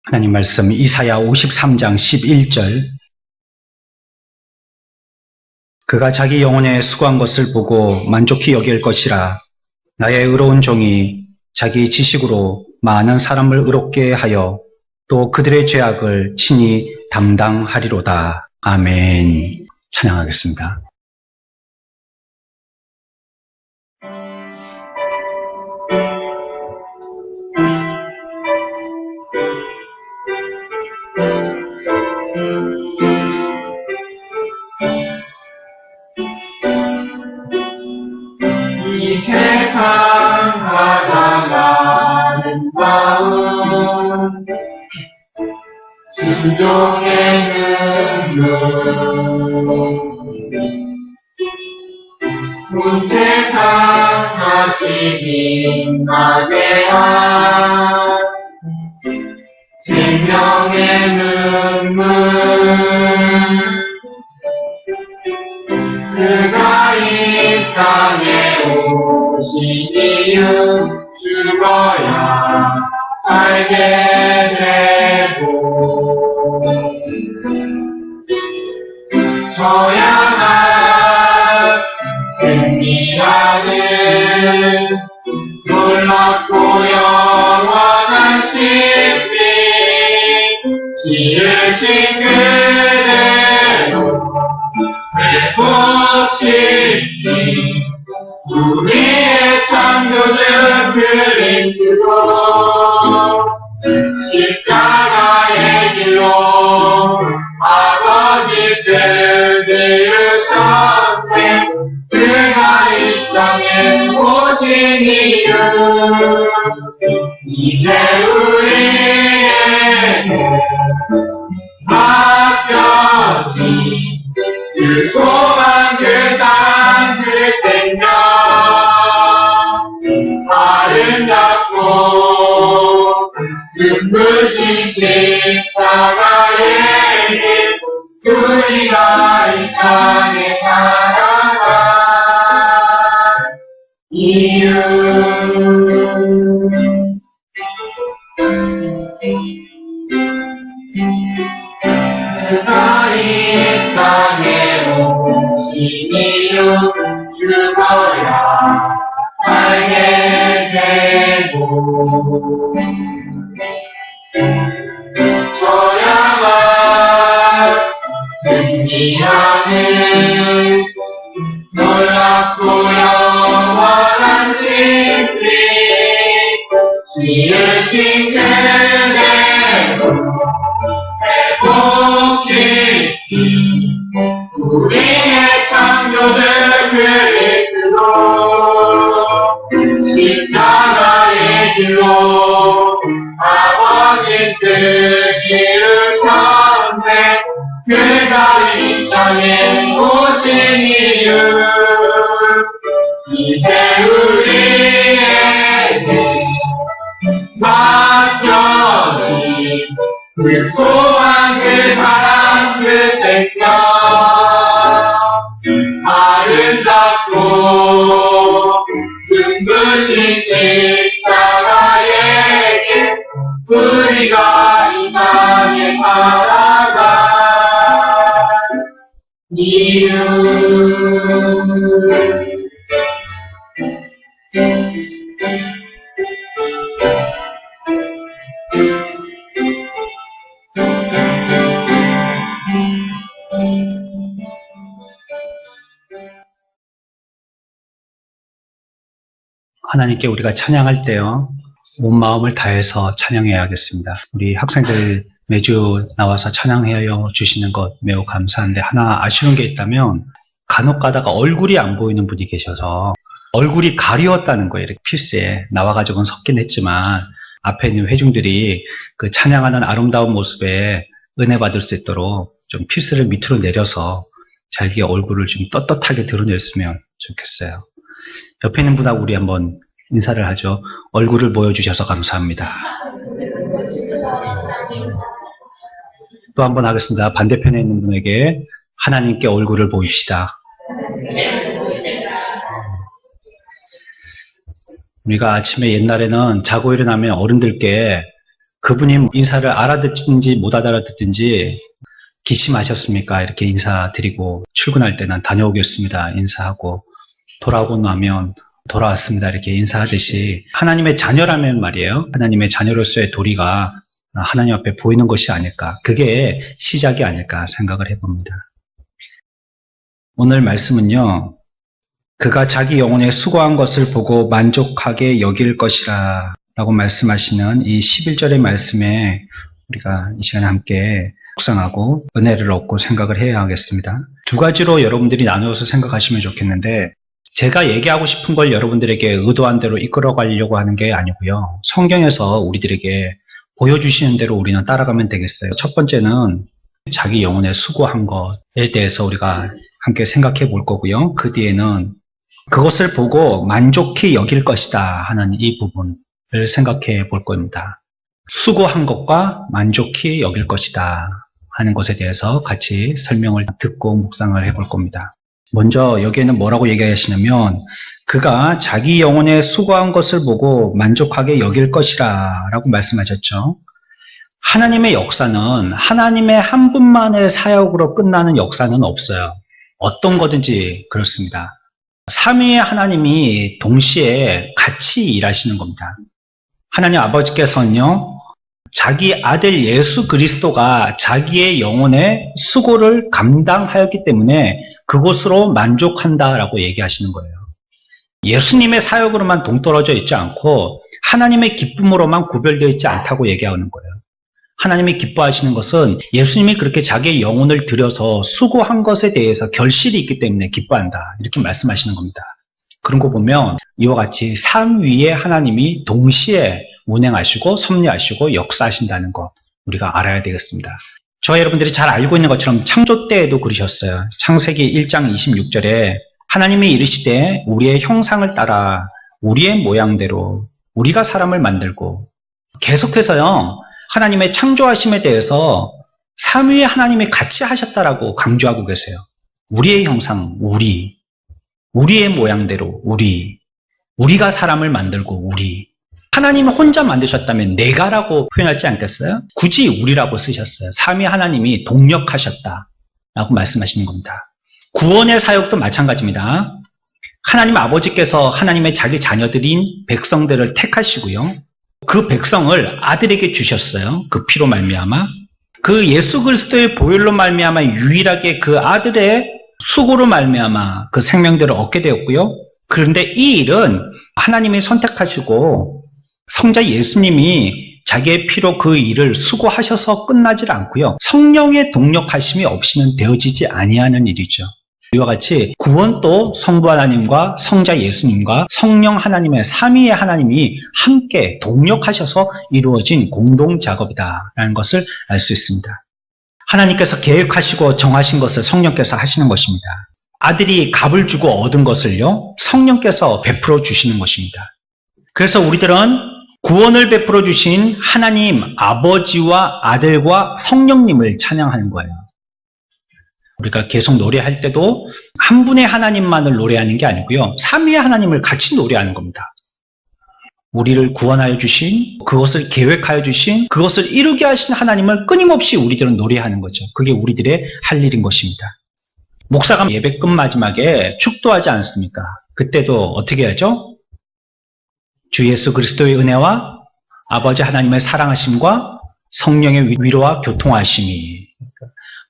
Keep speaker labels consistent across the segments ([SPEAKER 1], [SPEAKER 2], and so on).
[SPEAKER 1] 하나님 말씀 이사야 53장 11절. 그가 자기 영혼에 수고한 것을 보고 만족히 여길 것이라. 나의 의로운 종이 자기 지식으로 많은 사람을 의롭게 하여 또 그들의 죄악을 친히 담당하리로다. 아멘. 찬양하겠습니다.
[SPEAKER 2] 이 세상 가장 많은 마음 순종의 눈물 온 세상 다시 빛나게 한 생명의 눈물 그가 이 땅에 오신 이유 죽어야 살게 되고 저야만 승리하는 놀랍고 영원한 신비 지으신 그대로 보시지 우리의 창조주 그리스도 십자가의 길로 아버지 뜻을 이루셨네 그가 이 땅에 오신 이유 이제 우리에게 맡겨진 그 소망, 그 사랑, 그 생명 아름답고 눈부신 십자가의 길 우리가 이 땅에 살아간 이유 그가 이 땅에 오신 이유 죽어야 살게 되고 저야만 승리하는 놀랍고 영원한 신비 지으신 그대로 회복시키 우리의 창조주 그리스도 십자가의 길로 아버지 뜻 이루셨네 그가 이 땅에 오신 이유 이제 우리에게 맡겨진 그 소망, 그 사랑, 그 생명 아름답고 눈부신 십자가의 길 우리가 이 땅에 살아간 이유
[SPEAKER 1] 하나님께 우리가 찬양할 때요, 온 마음을 다해서 찬양해야겠습니다. 우리 학생들 매주 나와서 찬양해 주시는 것 매우 감사한데 하나 아쉬운 게 있다면 간혹 가다가 얼굴이 안 보이는 분이 계셔서 얼굴이 가리웠다는 거예요. 이렇게 필스에 나와가지고는 섰긴 했지만 앞에 있는 회중들이 그 찬양하는 아름다운 모습에 은혜 받을 수 있도록 좀 필스를 밑으로 내려서 자기 얼굴을 좀 떳떳하게 드러냈으면 좋겠어요. 옆에 있는 분하고 우리 한번 인사를 하죠. 얼굴을 보여주셔서 감사합니다. 또 한번 하겠습니다. 반대편에 있는 분에게 하나님께 얼굴을 보입시다. 우리가 아침에 옛날에는 자고 일어나면 어른들께 그분이 인사를 알아듣든지 못 알아듣든지 기침하셨습니까? 이렇게 인사드리고 출근할 때는 다녀오겠습니다. 인사하고 돌아오고 나면 돌아왔습니다. 이렇게 인사하듯이 하나님의 자녀라면 말이에요. 하나님의 자녀로서의 도리가 하나님 앞에 보이는 것이 아닐까. 그게 시작이 아닐까 생각을 해봅니다. 오늘 말씀은요. 그가 자기 영혼에 수고한 것을 보고 만족하게 여길 것이라 라고 말씀하시는 이 11절의 말씀에 우리가 이 시간에 함께 묵상하고 은혜를 얻고 생각을 해야 하겠습니다. 두 가지로 여러분들이 나누어서 생각하시면 좋겠는데 제가 얘기하고 싶은 걸 여러분들에게 의도한 대로 이끌어 가려고 하는 게 아니고요. 성경에서 우리들에게 보여주시는 대로 우리는 따라가면 되겠어요. 첫 번째는 자기 영혼에 수고한 것에 대해서 우리가 함께 생각해 볼 거고요. 그 뒤에는 그것을 보고 만족히 여길 것이다 하는 이 부분을 생각해 볼 겁니다. 수고한 것과 만족히 여길 것이다 하는 것에 대해서 같이 설명을 듣고 묵상을 해 볼 겁니다. 먼저 여기에는 뭐라고 얘기하시냐면 그가 자기 영혼에 수고한 것을 보고 만족하게 여길 것이라 라고 말씀하셨죠. 하나님의 역사는 하나님의 한 분만의 사역으로 끝나는 역사는 없어요. 어떤 거든지 그렇습니다. 삼위의 하나님이 동시에 같이 일하시는 겁니다. 하나님 아버지께서는요. 자기 아들 예수 그리스도가 자기의 영혼의 수고를 감당하였기 때문에 그것으로 만족한다라고 얘기하시는 거예요. 예수님의 사역으로만 동떨어져 있지 않고 하나님의 기쁨으로만 구별되어 있지 않다고 얘기하는 거예요. 하나님이 기뻐하시는 것은 예수님이 그렇게 자기의 영혼을 들여서 수고한 것에 대해서 결실이 있기 때문에 기뻐한다. 이렇게 말씀하시는 겁니다. 그런 거 보면 이와 같이 삼위의 하나님이 동시에 운행하시고 섭리하시고 역사하신다는 것 우리가 알아야 되겠습니다. 저와 여러분들이 잘 알고 있는 것처럼 창조 때에도 그러셨어요. 창세기 1장 26절에 하나님이 이르시되 우리의 형상을 따라 우리의 모양대로 우리가 사람을 만들고 계속해서요. 하나님의 창조하심에 대해서 삼위의 하나님이 같이 하셨다라고 강조하고 계세요. 우리의 형상, 우리의 모양대로 우리가 사람을 만들고 하나님이 혼자 만드셨다면 내가라고 표현하지 않겠어요? 굳이 우리라고 쓰셨어요. 삼위 하나님이 동력하셨다라고 말씀하시는 겁니다. 구원의 사역도 마찬가지입니다. 하나님 아버지께서 하나님의 자기 자녀들인 백성들을 택하시고요. 그 백성을 아들에게 주셨어요. 그 피로 말미암아. 그 예수 그리스도의 보혈로 말미암아 유일하게 그 아들의 수고로 말미암아 그 생명들을 얻게 되었고요. 그런데 이 일은 하나님이 선택하시고 성자 예수님이 자기의 피로 그 일을 수고하셔서 끝나질 않고요. 성령의 동력하심이 없이는 되어지지 아니하는 일이죠. 이와 같이 구원도 성부 하나님과 성자 예수님과 성령 하나님의 삼위의 하나님이 함께 동력하셔서 이루어진 공동 작업이다라는 것을 알 수 있습니다. 하나님께서 계획하시고 정하신 것을 성령께서 하시는 것입니다. 아들이 값을 주고 얻은 것을요, 성령께서 베풀어 주시는 것입니다. 그래서 우리들은 구원을 베풀어 주신 하나님 아버지와 아들과 성령님을 찬양하는 거예요. 우리가 계속 노래할 때도 한 분의 하나님만을 노래하는 게 아니고요. 삼위의 하나님을 같이 노래하는 겁니다. 우리를 구원하여 주신, 그것을 계획하여 주신, 그것을 이루게 하신 하나님을 끊임없이 우리들은 노래하는 거죠. 그게 우리들의 할 일인 것입니다. 목사가 예배 끝 마지막에 축도하지 않습니까? 그때도 어떻게 하죠? 주 예수 그리스도의 은혜와 아버지 하나님의 사랑하심과 성령의 위로와 교통하심이,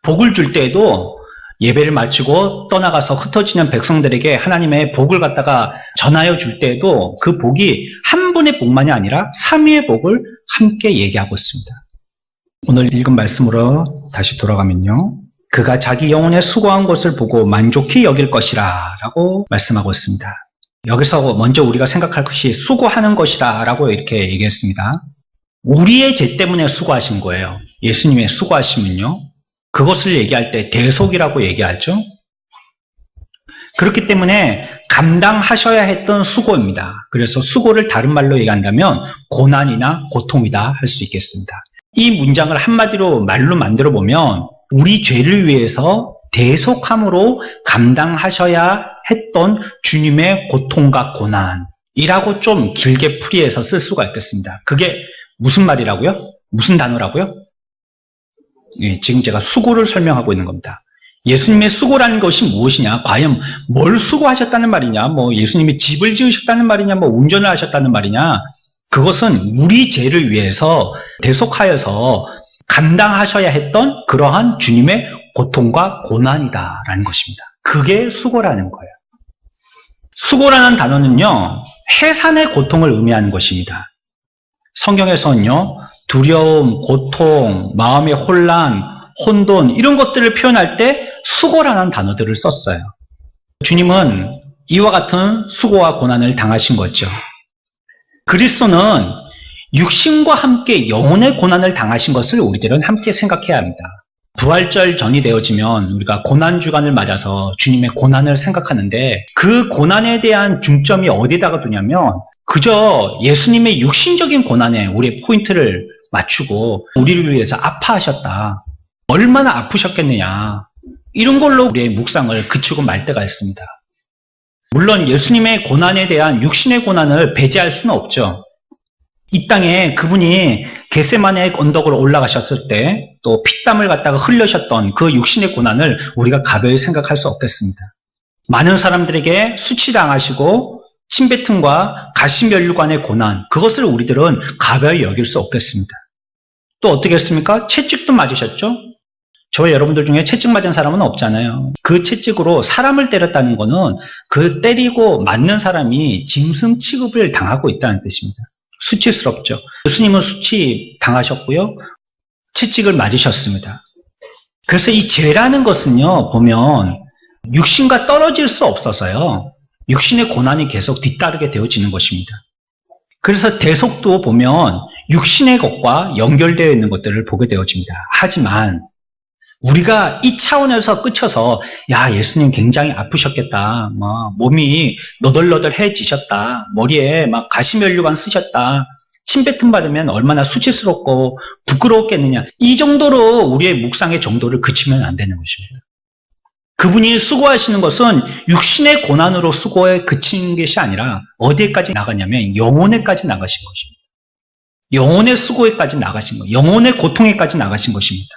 [SPEAKER 1] 복을 줄 때에도 예배를 마치고 떠나가서 흩어지는 백성들에게 하나님의 복을 갖다가 전하여 줄 때에도 그 복이 한 분의 복만이 아니라 삼위의 복을 함께 얘기하고 있습니다. 오늘 읽은 말씀으로 다시 돌아가면요. 그가 자기 영혼에 수고한 것을 보고 만족히 여길 것이라 라고 말씀하고 있습니다. 여기서 먼저 우리가 생각할 것이 수고하는 것이다 라고 이렇게 얘기했습니다. 우리의 죄 때문에 수고하신 거예요. 예수님의 수고하심은요. 그것을 얘기할 때 대속이라고 얘기하죠. 그렇기 때문에 감당하셔야 했던 수고입니다. 그래서 수고를 다른 말로 얘기한다면 고난이나 고통이다 할 수 있겠습니다. 이 문장을 한마디로 말로 만들어 보면 우리 죄를 위해서 대속함으로 감당하셔야 했던 주님의 고통과 고난이라고 좀 길게 풀이해서 쓸 수가 있겠습니다. 그게 무슨 말이라고요? 무슨 단어라고요? 예, 지금 제가 수고를 설명하고 있는 겁니다. 예수님의 수고라는 것이 무엇이냐? 과연 뭘 수고하셨다는 말이냐? 뭐 예수님이 집을 지으셨다는 말이냐? 뭐 운전을 하셨다는 말이냐? 그것은 우리 죄를 위해서 대속하여서 감당하셔야 했던 그러한 주님의 고통과 고난이다라는 것입니다. 그게 수고라는 거예요. 수고라는 단어는요, 해산의 고통을 의미하는 것입니다. 성경에서는요, 두려움, 고통, 마음의 혼란, 혼돈 이런 것들을 표현할 때 수고라는 단어들을 썼어요. 주님은 이와 같은 수고와 고난을 당하신 거죠. 그리스도는 육신과 함께 영혼의 고난을 당하신 것을 우리들은 함께 생각해야 합니다. 부활절 전이 되어지면 우리가 고난주간을 맞아서 주님의 고난을 생각하는데 그 고난에 대한 중점이 어디다가 두냐면 그저 예수님의 육신적인 고난에 우리의 포인트를 맞추고 우리를 위해서 아파하셨다. 얼마나 아프셨겠느냐. 이런 걸로 우리의 묵상을 그치고 말 때가 있습니다. 물론 예수님의 고난에 대한 육신의 고난을 배제할 수는 없죠. 이 땅에 그분이 겟세마네 언덕으로 올라가셨을 때 또 피땀을 갖다가 흘리셨던 그 육신의 고난을 우리가 가벼이 생각할 수 없겠습니다. 많은 사람들에게 수치당하시고 침뱉음과 가시면류관의 고난, 그것을 우리들은 가벼이 여길 수 없겠습니다. 또 어떻게 했습니까? 채찍도 맞으셨죠? 저와 여러분들 중에 채찍 맞은 사람은 없잖아요. 그 채찍으로 사람을 때렸다는 것은 그 때리고 맞는 사람이 짐승 취급을 당하고 있다는 뜻입니다. 수치스럽죠. 예수님은 수치 당하셨고요. 채찍을 맞으셨습니다. 그래서 이 죄라는 것은요, 보면 육신과 떨어질 수 없어서요. 육신의 고난이 계속 뒤따르게 되어지는 것입니다. 그래서 대속도 보면 육신의 것과 연결되어 있는 것들을 보게 되어집니다. 하지만 우리가 이 차원에서 끝쳐서 야, 예수님 굉장히 아프셨겠다. 뭐 몸이 너덜너덜해지셨다. 머리에 막 가시면류관 쓰셨다. 침뱉음 받으면 얼마나 수치스럽고 부끄러웠겠느냐. 이 정도로 우리의 묵상의 정도를 그치면 안 되는 것입니다. 그분이 수고하시는 것은 육신의 고난으로 수고에 그친 것이 아니라 어디에까지 나가냐면 영혼에까지 나가신 것입니다. 영혼의 수고에까지 나가신 것, 영혼의 고통에까지 나가신 것입니다.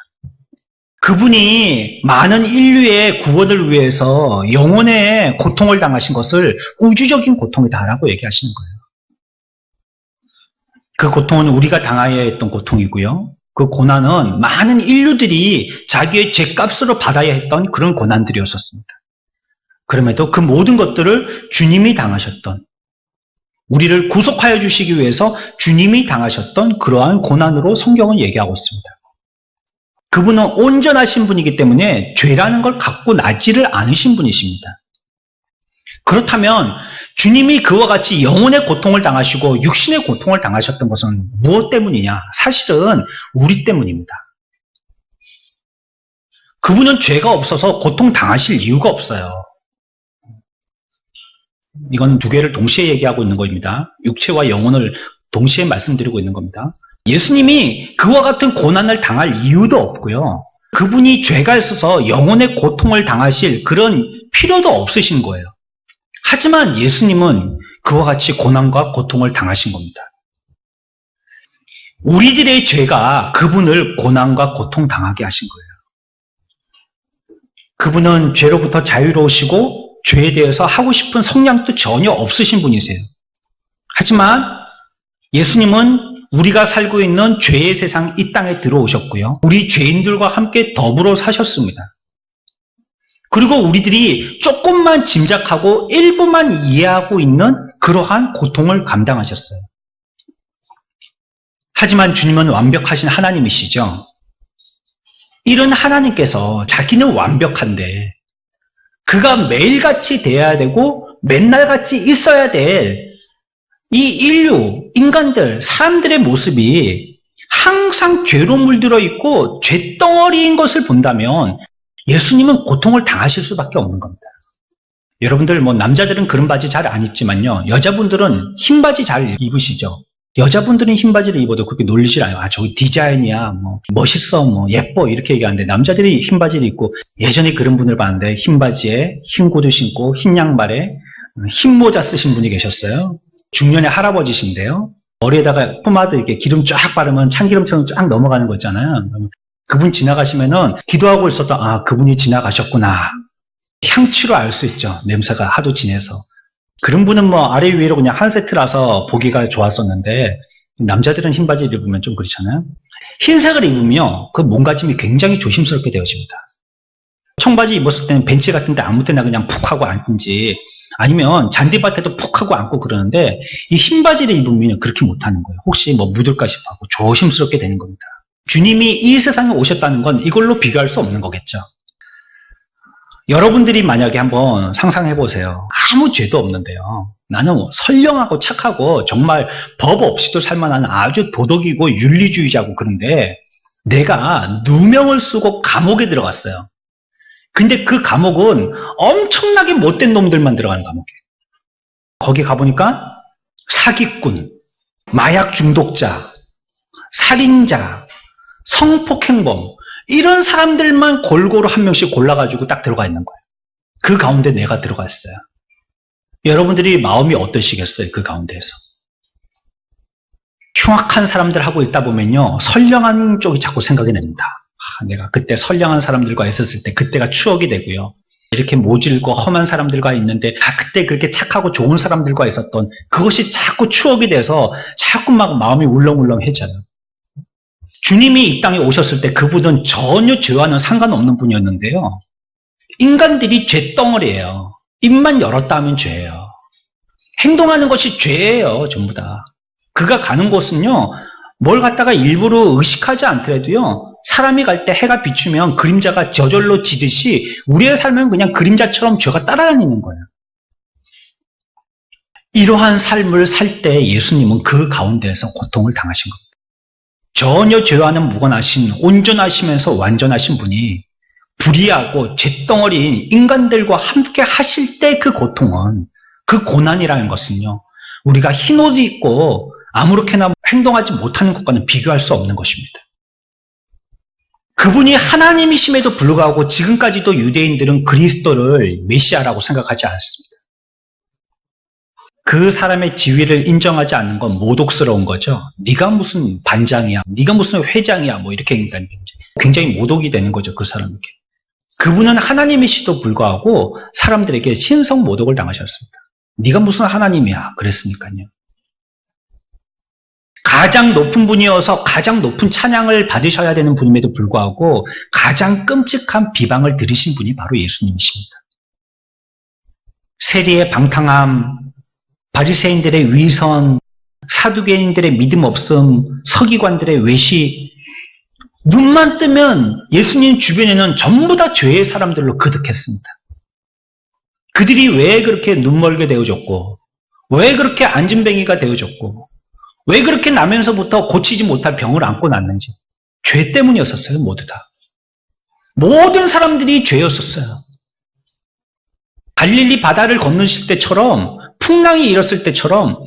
[SPEAKER 1] 그분이 많은 인류의 구원을 위해서 영혼의 고통을 당하신 것을 우주적인 고통이다라고 얘기하시는 거예요. 그 고통은 우리가 당해야 했던 고통이고요. 그 고난은 많은 인류들이 자기의 죄값으로 받아야 했던 그런 고난들이었었습니다. 그럼에도 그 모든 것들을 주님이 당하셨던, 우리를 구속하여 주시기 위해서 주님이 당하셨던 그러한 고난으로 성경은 얘기하고 있습니다. 그분은 온전하신 분이기 때문에 죄라는 걸 갖고 나지를 않으신 분이십니다. 그렇다면 주님이 그와 같이 영혼의 고통을 당하시고 육신의 고통을 당하셨던 것은 무엇 때문이냐? 사실은 우리 때문입니다. 그분은 죄가 없어서 고통 당하실 이유가 없어요. 이건 두 개를 동시에 얘기하고 있는 겁니다. 육체와 영혼을 동시에 말씀드리고 있는 겁니다. 예수님이 그와 같은 고난을 당할 이유도 없고요. 그분이 죄가 있어서 영혼의 고통을 당하실 그런 필요도 없으신 거예요. 하지만 예수님은 그와 같이 고난과 고통을 당하신 겁니다. 우리들의 죄가 그분을 고난과 고통 당하게 하신 거예요. 그분은 죄로부터 자유로우시고 죄에 대해서 하고 싶은 성향도 전혀 없으신 분이세요. 하지만 예수님은 우리가 살고 있는 죄의 세상 이 땅에 들어오셨고요. 우리 죄인들과 함께 더불어 사셨습니다. 그리고 우리들이 조금만 짐작하고 일부만 이해하고 있는 그러한 고통을 감당하셨어요. 하지만 주님은 완벽하신 하나님이시죠. 이런 하나님께서 자기는 완벽한데 그가 매일같이 돼야 되고 맨날같이 있어야 될 이 인류, 인간들, 사람들의 모습이 항상 죄로 물들어 있고 죄덩어리인 것을 본다면 예수님은 고통을 당하실 수밖에 없는 겁니다. 여러분들 남자들은 그런 바지 잘 안 입지만요. 여자분들은 흰 바지 잘 입으시죠. 여자분들은 흰 바지를 입어도 그렇게 놀리질 않아요. 아, 저기 디자인이야, 멋있어, 예뻐 이렇게 얘기하는데 남자들이 흰 바지를 입고 예전에 그런 분을 봤는데 흰 바지에 흰 구두 신고 흰 양말에 흰 모자 쓰신 분이 계셨어요. 중년의 할아버지신데요. 머리에다가 포마드 이렇게 기름 쫙 바르면 참기름처럼 쫙 넘어가는 거 있잖아요. 그분 지나가시면은 기도하고 있었던, 아, 그분이 지나가셨구나. 향취로 알 수 있죠. 냄새가 하도 진해서. 그런 분은 뭐 아래 위로 그냥 한 세트라서 보기가 좋았었는데, 남자들은 흰 바지를 입으면 좀 그렇잖아요. 흰색을 입으면 그 몸가짐이 굉장히 조심스럽게 되어집니다. 청바지 입었을 때는 벤치 같은 데 아무 때나 그냥 푹 하고 앉든지, 아니면 잔디밭에도 푹 하고 앉고 그러는데, 이 흰 바지를 입으면 그렇게 못하는 거예요. 혹시 뭐 묻을까 싶어하고 조심스럽게 되는 겁니다. 주님이 이 세상에 오셨다는 건 이걸로 비교할 수 없는 거겠죠. 여러분들이 만약에 한번 상상해 보세요. 아무 죄도 없는데요. 나는 선량하고 착하고 정말 법 없이도 살만한 아주 도덕이고 윤리주의자고 그런데 내가 누명을 쓰고 감옥에 들어갔어요. 근데 그 감옥은 엄청나게 못된 놈들만 들어가는 감옥이에요. 거기 가보니까 사기꾼, 마약 중독자, 살인자, 성폭행범 이런 사람들만 골고루 한 명씩 골라가지고 딱 들어가 있는 거예요. 그 가운데 내가 들어가 있어요. 여러분들이 마음이 어떠시겠어요? 그 가운데에서. 흉악한 사람들 하고 있다 보면요. 선량한 쪽이 자꾸 생각이 납니다. 내가 그때 선량한 사람들과 있었을 때 그때가 추억이 되고요. 이렇게 모질고 험한 사람들과 있는데 그때 그렇게 착하고 좋은 사람들과 있었던 그것이 자꾸 추억이 돼서 자꾸 막 마음이 울렁울렁해져요. 주님이 이 땅에 오셨을 때 그분은 전혀 죄와는 상관없는 분이었는데요. 인간들이 죄덩어리예요. 입만 열었다 하면 죄예요. 행동하는 것이 죄예요. 전부 다. 그가 가는 곳은요. 뭘 갖다가 일부러 의식하지 않더라도요. 사람이 갈 때 해가 비추면 그림자가 저절로 지듯이 우리의 삶은 그냥 그림자처럼 죄가 따라다니는 거예요. 이러한 삶을 살 때 예수님은 그 가운데에서 고통을 당하신 겁니다. 전혀 죄와는 무관하신 온전하시면서 완전하신 분이 불의하고 죄덩어리인 인간들과 함께 하실 때 그 고통은, 그 고난이라는 것은요, 우리가 흰옷 입고 아무렇게나 행동하지 못하는 것과는 비교할 수 없는 것입니다. 그분이 하나님이심에도 불구하고 지금까지도 유대인들은 그리스도를 메시아라고 생각하지 않습니다. 그 사람의 지위를 인정하지 않는 건 모독스러운 거죠. 네가 무슨 반장이야, 네가 무슨 회장이야, 뭐 이렇게 얘기한다는 게 굉장히 모독이 되는 거죠. 그 사람에게. 그분은 하나님이시도 불구하고 사람들에게 신성 모독을 당하셨습니다. 네가 무슨 하나님이야, 그랬으니까요. 가장 높은 분이어서 가장 높은 찬양을 받으셔야 되는 분임에도 불구하고 가장 끔찍한 비방을 들으신 분이 바로 예수님이십니다. 세리의 방탕함, 바리새인들의 위선, 사두개인들의 믿음 없음, 서기관들의 외식, 눈만 뜨면 예수님 주변에는 전부 다 죄의 사람들로 그득했습니다. 그들이 왜 그렇게 눈멀게 되어졌고, 왜 그렇게 안진뱅이가 되어졌고, 왜 그렇게 나면서부터 고치지 못할 병을 안고 났는지. 죄 때문이었었어요, 모두 다. 모든 사람들이 죄였었어요. 갈릴리 바다를 건너실 때처럼, 풍랑이 일었을 때처럼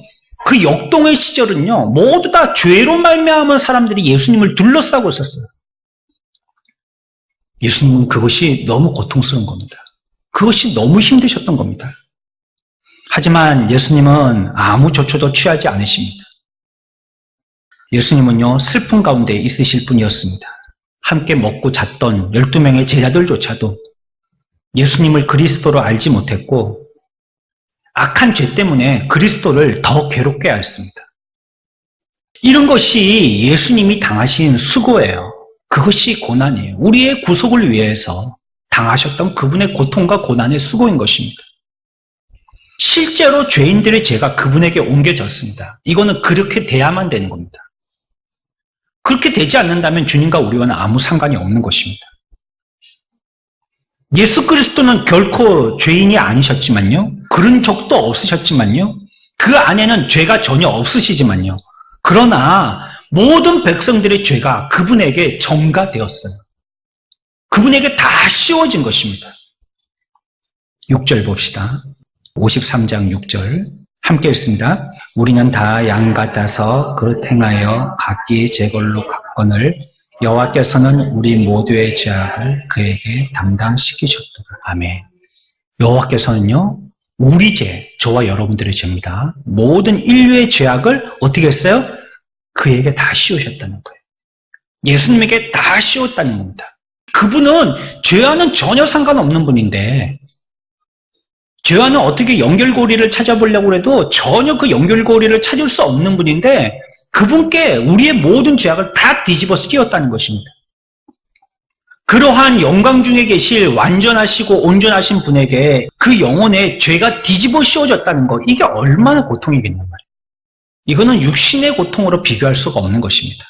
[SPEAKER 1] 그 역동의 시절은요, 모두 다 죄로 말미암은 사람들이 예수님을 둘러싸고 있었어요. 예수님은 그것이 너무 고통스러운 겁니다. 그것이 너무 힘드셨던 겁니다. 하지만 예수님은 아무 조처도 취하지 않으십니다. 예수님은요, 슬픔 가운데 있으실 분이었습니다. 함께 먹고 잤던 12명의 제자들조차도 예수님을 그리스도로 알지 못했고 악한 죄 때문에 그리스도를 더 괴롭게 하였습니다. 이런 것이 예수님이 당하신 수고예요. 그것이 고난이에요. 우리의 구속을 위해서 당하셨던 그분의 고통과 고난의 수고인 것입니다. 실제로 죄인들의 죄가 그분에게 옮겨졌습니다. 이거는 그렇게 돼야만 되는 겁니다. 그렇게 되지 않는다면 주님과 우리와는 아무 상관이 없는 것입니다. 예수 그리스도는 결코 죄인이 아니셨지만요. 그런 적도 없으셨지만요. 그 안에는 죄가 전혀 없으시지만요. 그러나 모든 백성들의 죄가 그분에게 전가되었어요. 그분에게 다 씌워진 것입니다. 6절 봅시다. 53장 6절 함께 읽습니다. 우리는 다 양 같아서 그릇 행하여 각기 제 걸로 각건을 여호와께서는 우리 모두의 죄악을 그에게 담당시키셨도다. 아멘. 여호와께서는요, 우리 죄, 저와 여러분들의 죄입니다. 모든 인류의 죄악을 어떻게 했어요? 그에게 다 씌우셨다는 거예요. 예수님에게 다 씌웠다는 겁니다. 그분은 죄와는 전혀 상관없는 분인데 죄와는 어떻게 연결고리를 찾아보려고 해도 전혀 그 연결고리를 찾을 수 없는 분인데 그분께 우리의 모든 죄악을 다 뒤집어서 끼웠다는 것입니다. 그러한 영광 중에 계실 완전하시고 온전하신 분에게 그 영혼의 죄가 뒤집어 씌워졌다는 것, 이게 얼마나 고통이겠냔 말이에요. 이거는 육신의 고통으로 비교할 수가 없는 것입니다.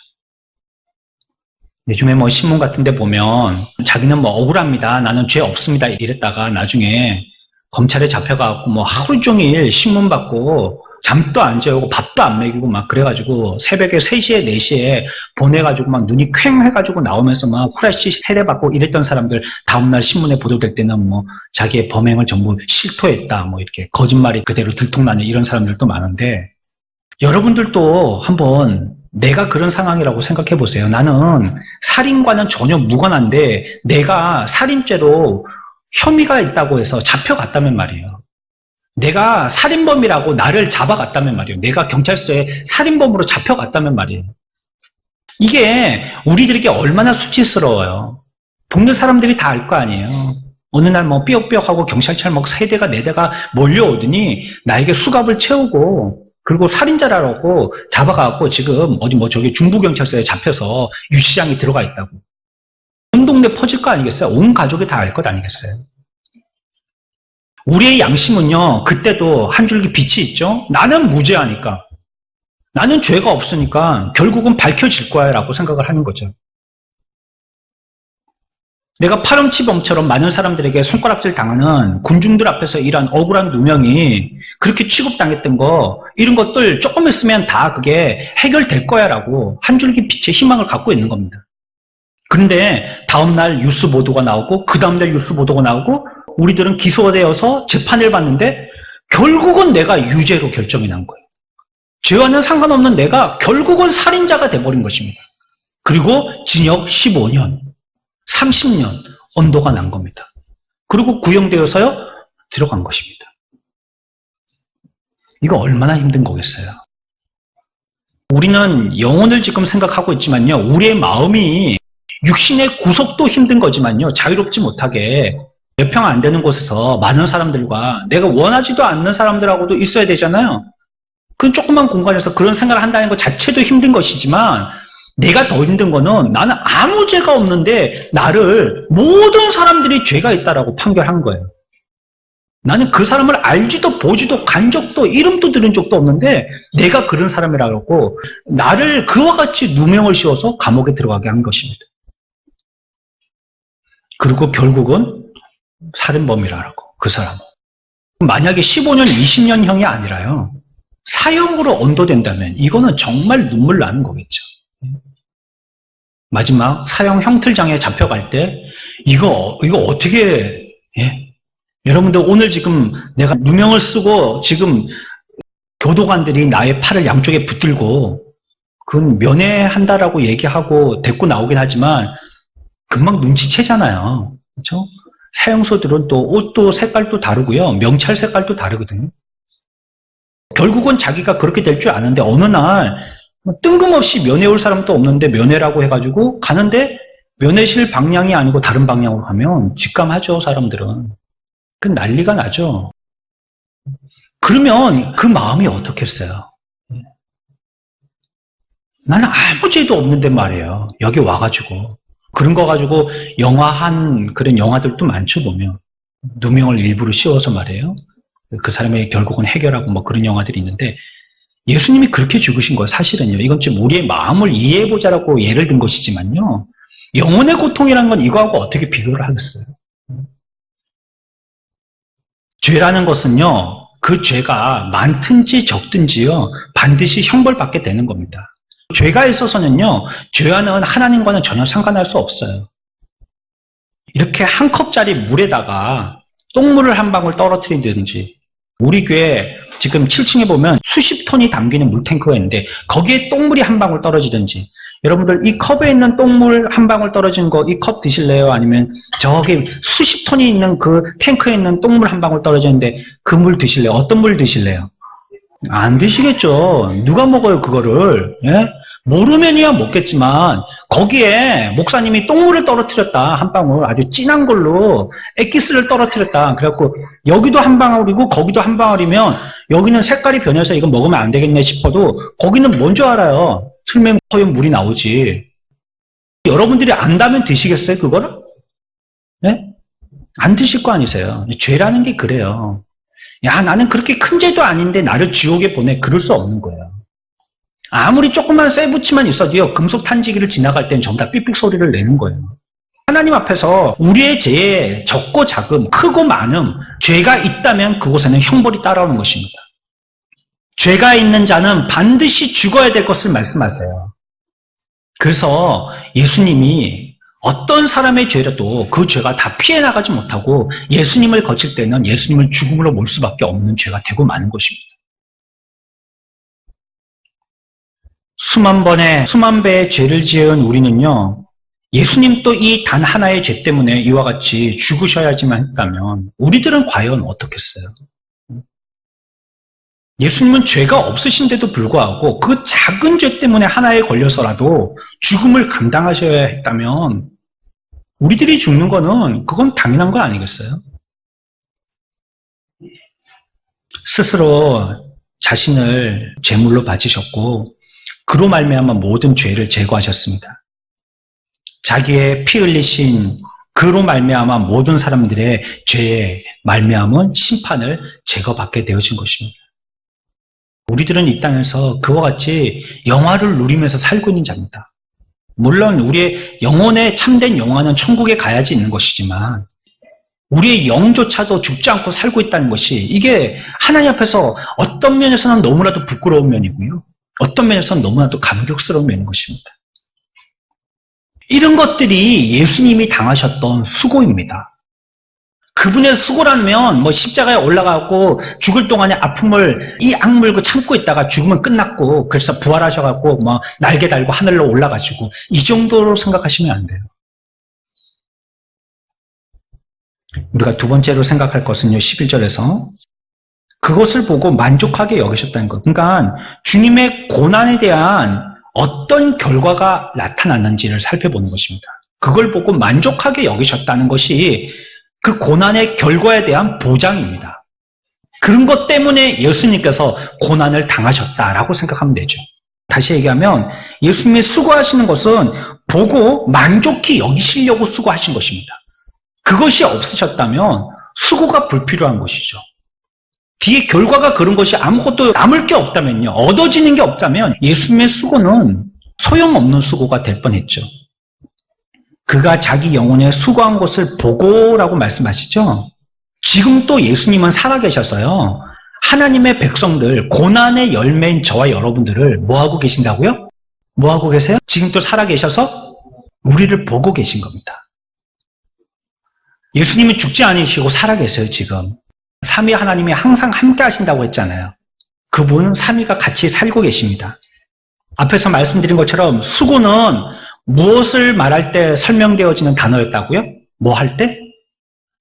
[SPEAKER 1] 요즘에 뭐 신문 같은 데 보면 자기는 뭐 억울합니다. 나는 죄 없습니다. 이랬다가 나중에 검찰에 잡혀가고 뭐 하루 종일 신문 받고 잠도 안 재우고 밥도 안 먹이고 막 그래가지고 새벽에 3시에 4시에 보내가지고 막 눈이 퀭 해가지고 나오면서 막 후레쉬 세례받고 이랬던 사람들 다음날 신문에 보도될 때는 뭐 자기의 범행을 전부 실토했다 뭐 이렇게 거짓말이 그대로 들통나는 이런 사람들도 많은데 여러분들도 한번 내가 그런 상황이라고 생각해 보세요. 나는 살인과는 전혀 무관한데 내가 살인죄로 혐의가 있다고 해서 잡혀갔다면 말이에요. 내가 살인범이라고 나를 잡아갔다면 말이에요. 내가 경찰서에 살인범으로 잡혀갔다면 말이에요. 이게 우리들에게 얼마나 수치스러워요. 동네 사람들이 다 알 거 아니에요. 어느 날 뭐 삐걱삐걱하고 경찰차 막 3대가 4대가 몰려오더니 나에게 수갑을 채우고 그리고 살인자라고 잡아가고 지금 어디 뭐 저기 중부경찰서에 잡혀서 유치장에 들어가 있다고. 온 동네 퍼질 거 아니겠어요? 온 가족이 다 알 것 아니겠어요? 우리의 양심은요, 그때도 한 줄기 빛이 있죠? 나는 무죄하니까. 나는 죄가 없으니까 결국은 밝혀질 거야 라고 생각을 하는 거죠. 내가 파렴치범처럼 많은 사람들에게 손가락질 당하는 군중들 앞에서 일한 억울한 누명이 그렇게 취급당했던 거, 이런 것들 조금 있으면 다 그게 해결될 거야 라고 한 줄기 빛의 희망을 갖고 있는 겁니다. 그런데 다음날 뉴스 보도가 나오고 그 다음날 뉴스 보도가 나오고 우리들은 기소가 되어서 재판을 받는데 결국은 내가 유죄로 결정이 난 거예요. 죄와는 상관없는 내가 결국은 살인자가 돼버린 것입니다. 그리고 징역 15년, 30년 언도가 난 겁니다. 그리고 구형되어서요 들어간 것입니다. 이거 얼마나 힘든 거겠어요. 우리는 영혼을 지금 생각하고 있지만요, 우리의 마음이 육신의 구속도 힘든 거지만요, 자유롭지 못하게 몇 평 안 되는 곳에서 많은 사람들과 내가 원하지도 않는 사람들하고도 있어야 되잖아요. 그 조그만 공간에서 그런 생각을 한다는 것 자체도 힘든 것이지만 내가 더 힘든 거는 나는 아무 죄가 없는데 나를 모든 사람들이 죄가 있다라고 판결한 거예요. 나는 그 사람을 알지도 보지도 간 적도 이름도 들은 적도 없는데 내가 그런 사람이라고 나를 그와 같이 누명을 씌워서 감옥에 들어가게 한 것입니다. 그리고 결국은 살인범이라고, 그 사람은. 만약에 15년, 20년형이 아니라요, 사형으로 언도된다면 이거는 정말 눈물 나는 거겠죠. 마지막 사형 형틀장에 잡혀갈 때 이거 어떻게, 여러분들 오늘 지금 내가 누명을 쓰고 지금 교도관들이 나의 팔을 양쪽에 붙들고 그건 면회한다라고 얘기하고 데리고 나오긴 하지만 금방 눈치채잖아요. 그렇죠? 사형소들은 또 옷도 색깔도 다르고요. 명찰 색깔도 다르거든요. 결국은 자기가 그렇게 될 줄 아는데 어느 날 뜬금없이 면회 올 사람도 없는데 면회라고 해가지고 가는데 면회실 방향이 아니고 다른 방향으로 가면 직감하죠, 사람들은. 그 난리가 나죠. 그러면 그 마음이 어떻겠어요? 나는 아무 죄도 없는데 말이에요. 여기 와가지고. 그런 거 가지고 영화한 그런 영화들도 많죠, 보면. 누명을 일부러 씌워서 말이에요. 그 사람의 결국은 해결하고 뭐 그런 영화들이 있는데 예수님이 그렇게 죽으신 거예요. 사실은요. 이건 좀 우리의 마음을 이해해보자라고 예를 든 것이지만요. 영혼의 고통이라는 건 이거하고 어떻게 비교를 하겠어요? 죄라는 것은요. 그 죄가 많든지 적든지요. 반드시 형벌받게 되는 겁니다. 죄가 있어서는요. 죄와는 하나님과는 전혀 상관할 수 없어요. 이렇게 한 컵짜리 물에다가 똥물을 한 방울 떨어뜨리든지 우리 교회 지금 7층에 보면 수십 톤이 담기는 물탱크가 있는데 거기에 똥물이 한 방울 떨어지든지 여러분들 이 컵에 있는 똥물 한 방울 떨어진 거 이 컵 드실래요? 아니면 저기 수십 톤이 있는 그 탱크에 있는 똥물 한 방울 떨어졌는데 그 물 드실래요? 어떤 물 드실래요? 안 드시겠죠. 누가 먹어요 그거를? 예? 모르면이야 먹겠지만 거기에 목사님이 똥물을 떨어뜨렸다. 한 방울 아주 진한 걸로 액기스를 떨어뜨렸다. 그래갖고 여기도 한 방울이고 거기도 한 방울이면 여기는 색깔이 변해서 이거 먹으면 안 되겠네 싶어도 거기는 뭔 줄 알아요. 틀면 허연 물이 나오지. 여러분들이 안다면 드시겠어요 그거를? 네? 안 드실 거 아니세요. 죄라는 게 그래요. 야 나는 그렇게 큰 죄도 아닌데 나를 지옥에 보내. 그럴 수 없는 거예요. 아무리 조그만 쇠붙이만 있어도요. 금속 탄지기를 지나갈 땐 전부 다 삑삑 소리를 내는 거예요. 하나님 앞에서 우리의 죄에 적고 작음, 크고 많음, 죄가 있다면 그곳에는 형벌이 따라오는 것입니다. 죄가 있는 자는 반드시 죽어야 될 것을 말씀하세요. 그래서 예수님이 어떤 사람의 죄라도 그 죄가 다 피해 나가지 못하고 예수님을 거칠 때는 예수님을 죽음으로 몰 수밖에 없는 죄가 되고 마는 것입니다. 수만 번의 수만 배의 죄를 지은 우리는요. 예수님도 이 단 하나의 죄 때문에 이와 같이 죽으셔야지만 했다면 우리들은 과연 어떻겠어요? 예수님은 죄가 없으신데도 불구하고 그 작은 죄 때문에 하나에 걸려서라도 죽음을 감당하셔야 했다면 우리들이 죽는 거는 그건 당연한 거 아니겠어요? 스스로 자신을 제물로 바치셨고 그로 말미암아 모든 죄를 제거하셨습니다. 자기의 피 흘리신 그로 말미암아 모든 사람들의 죄에 말미암은 심판을 제거받게 되어진 것입니다. 우리들은 이 땅에서 그와 같이 영화를 누리면서 살고 있는 자입니다. 물론 우리의 영혼의 참된 영화는 천국에 가야지 있는 것이지만 우리의 영조차도 죽지 않고 살고 있다는 것이 이게 하나님 앞에서 어떤 면에서는 너무나도 부끄러운 면이고요. 어떤 면에서는 너무나도 감격스러운 면인 것입니다. 이런 것들이 예수님이 당하셨던 수고입니다. 그분의 수고라면 십자가에 올라가고 죽을 동안에 아픔을 이 악물고 참고 있다가 죽으면 끝났고 그래서 부활하셔갖고 날개 달고 하늘로 올라가시고 이 정도로 생각하시면 안 돼요. 우리가 두 번째로 생각할 것은요. 11절에서 그것을 보고 만족하게 여기셨다는 것. 그러니까 주님의 고난에 대한 어떤 결과가 나타났는지를 살펴보는 것입니다. 그걸 보고 만족하게 여기셨다는 것이 그 고난의 결과에 대한 보장입니다. 그런 것 때문에 예수님께서 고난을 당하셨다라고 생각하면 되죠. 다시 얘기하면 예수님이 수고하시는 것은 보고 만족히 여기시려고 수고하신 것입니다. 그것이 없으셨다면 수고가 불필요한 것이죠. 뒤에 결과가 그런 것이 아무것도 남을 게 없다면요. 얻어지는 게 없다면 예수님의 수고는 소용없는 수고가 될 뻔했죠. 그가 자기 영혼에 수고한 것을 보고라고 말씀하시죠. 지금 또 예수님은 살아계셔서요. 하나님의 백성들, 고난의 열매인 저와 여러분들을 뭐하고 계신다고요? 뭐하고 계세요? 지금 또 살아계셔서 우리를 보고 계신 겁니다. 예수님은 죽지 않으시고 살아계세요, 지금. 삼위 하나님이 항상 함께 하신다고 했잖아요. 그분 삼위가 같이 살고 계십니다. 앞에서 말씀드린 것처럼 수고는 무엇을 말할 때 설명되어지는 단어였다고요? 뭐 할 때?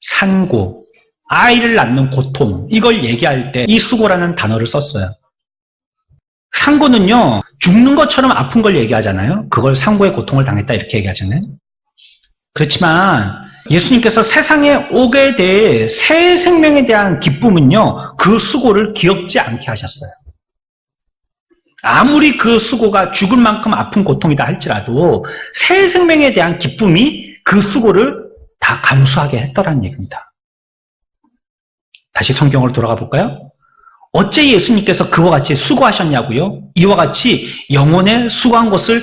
[SPEAKER 1] 산고, 아이를 낳는 고통, 이걸 얘기할 때 이 수고라는 단어를 썼어요. 산고는요, 죽는 것처럼 아픈 걸 얘기하잖아요. 그걸 산고의 고통을 당했다 이렇게 얘기하잖아요. 그렇지만 예수님께서 세상에 오게 될 새 생명에 대한 기쁨은요, 그 수고를 기억지 않게 하셨어요. 아무리 그 수고가 죽을 만큼 아픈 고통이다 할지라도 새 생명에 대한 기쁨이 그 수고를 다 감수하게 했더라는 얘기입니다. 다시 성경으로 돌아가 볼까요? 어째 예수님께서 그와 같이 수고하셨냐고요? 이와 같이 영혼에 수고한 것을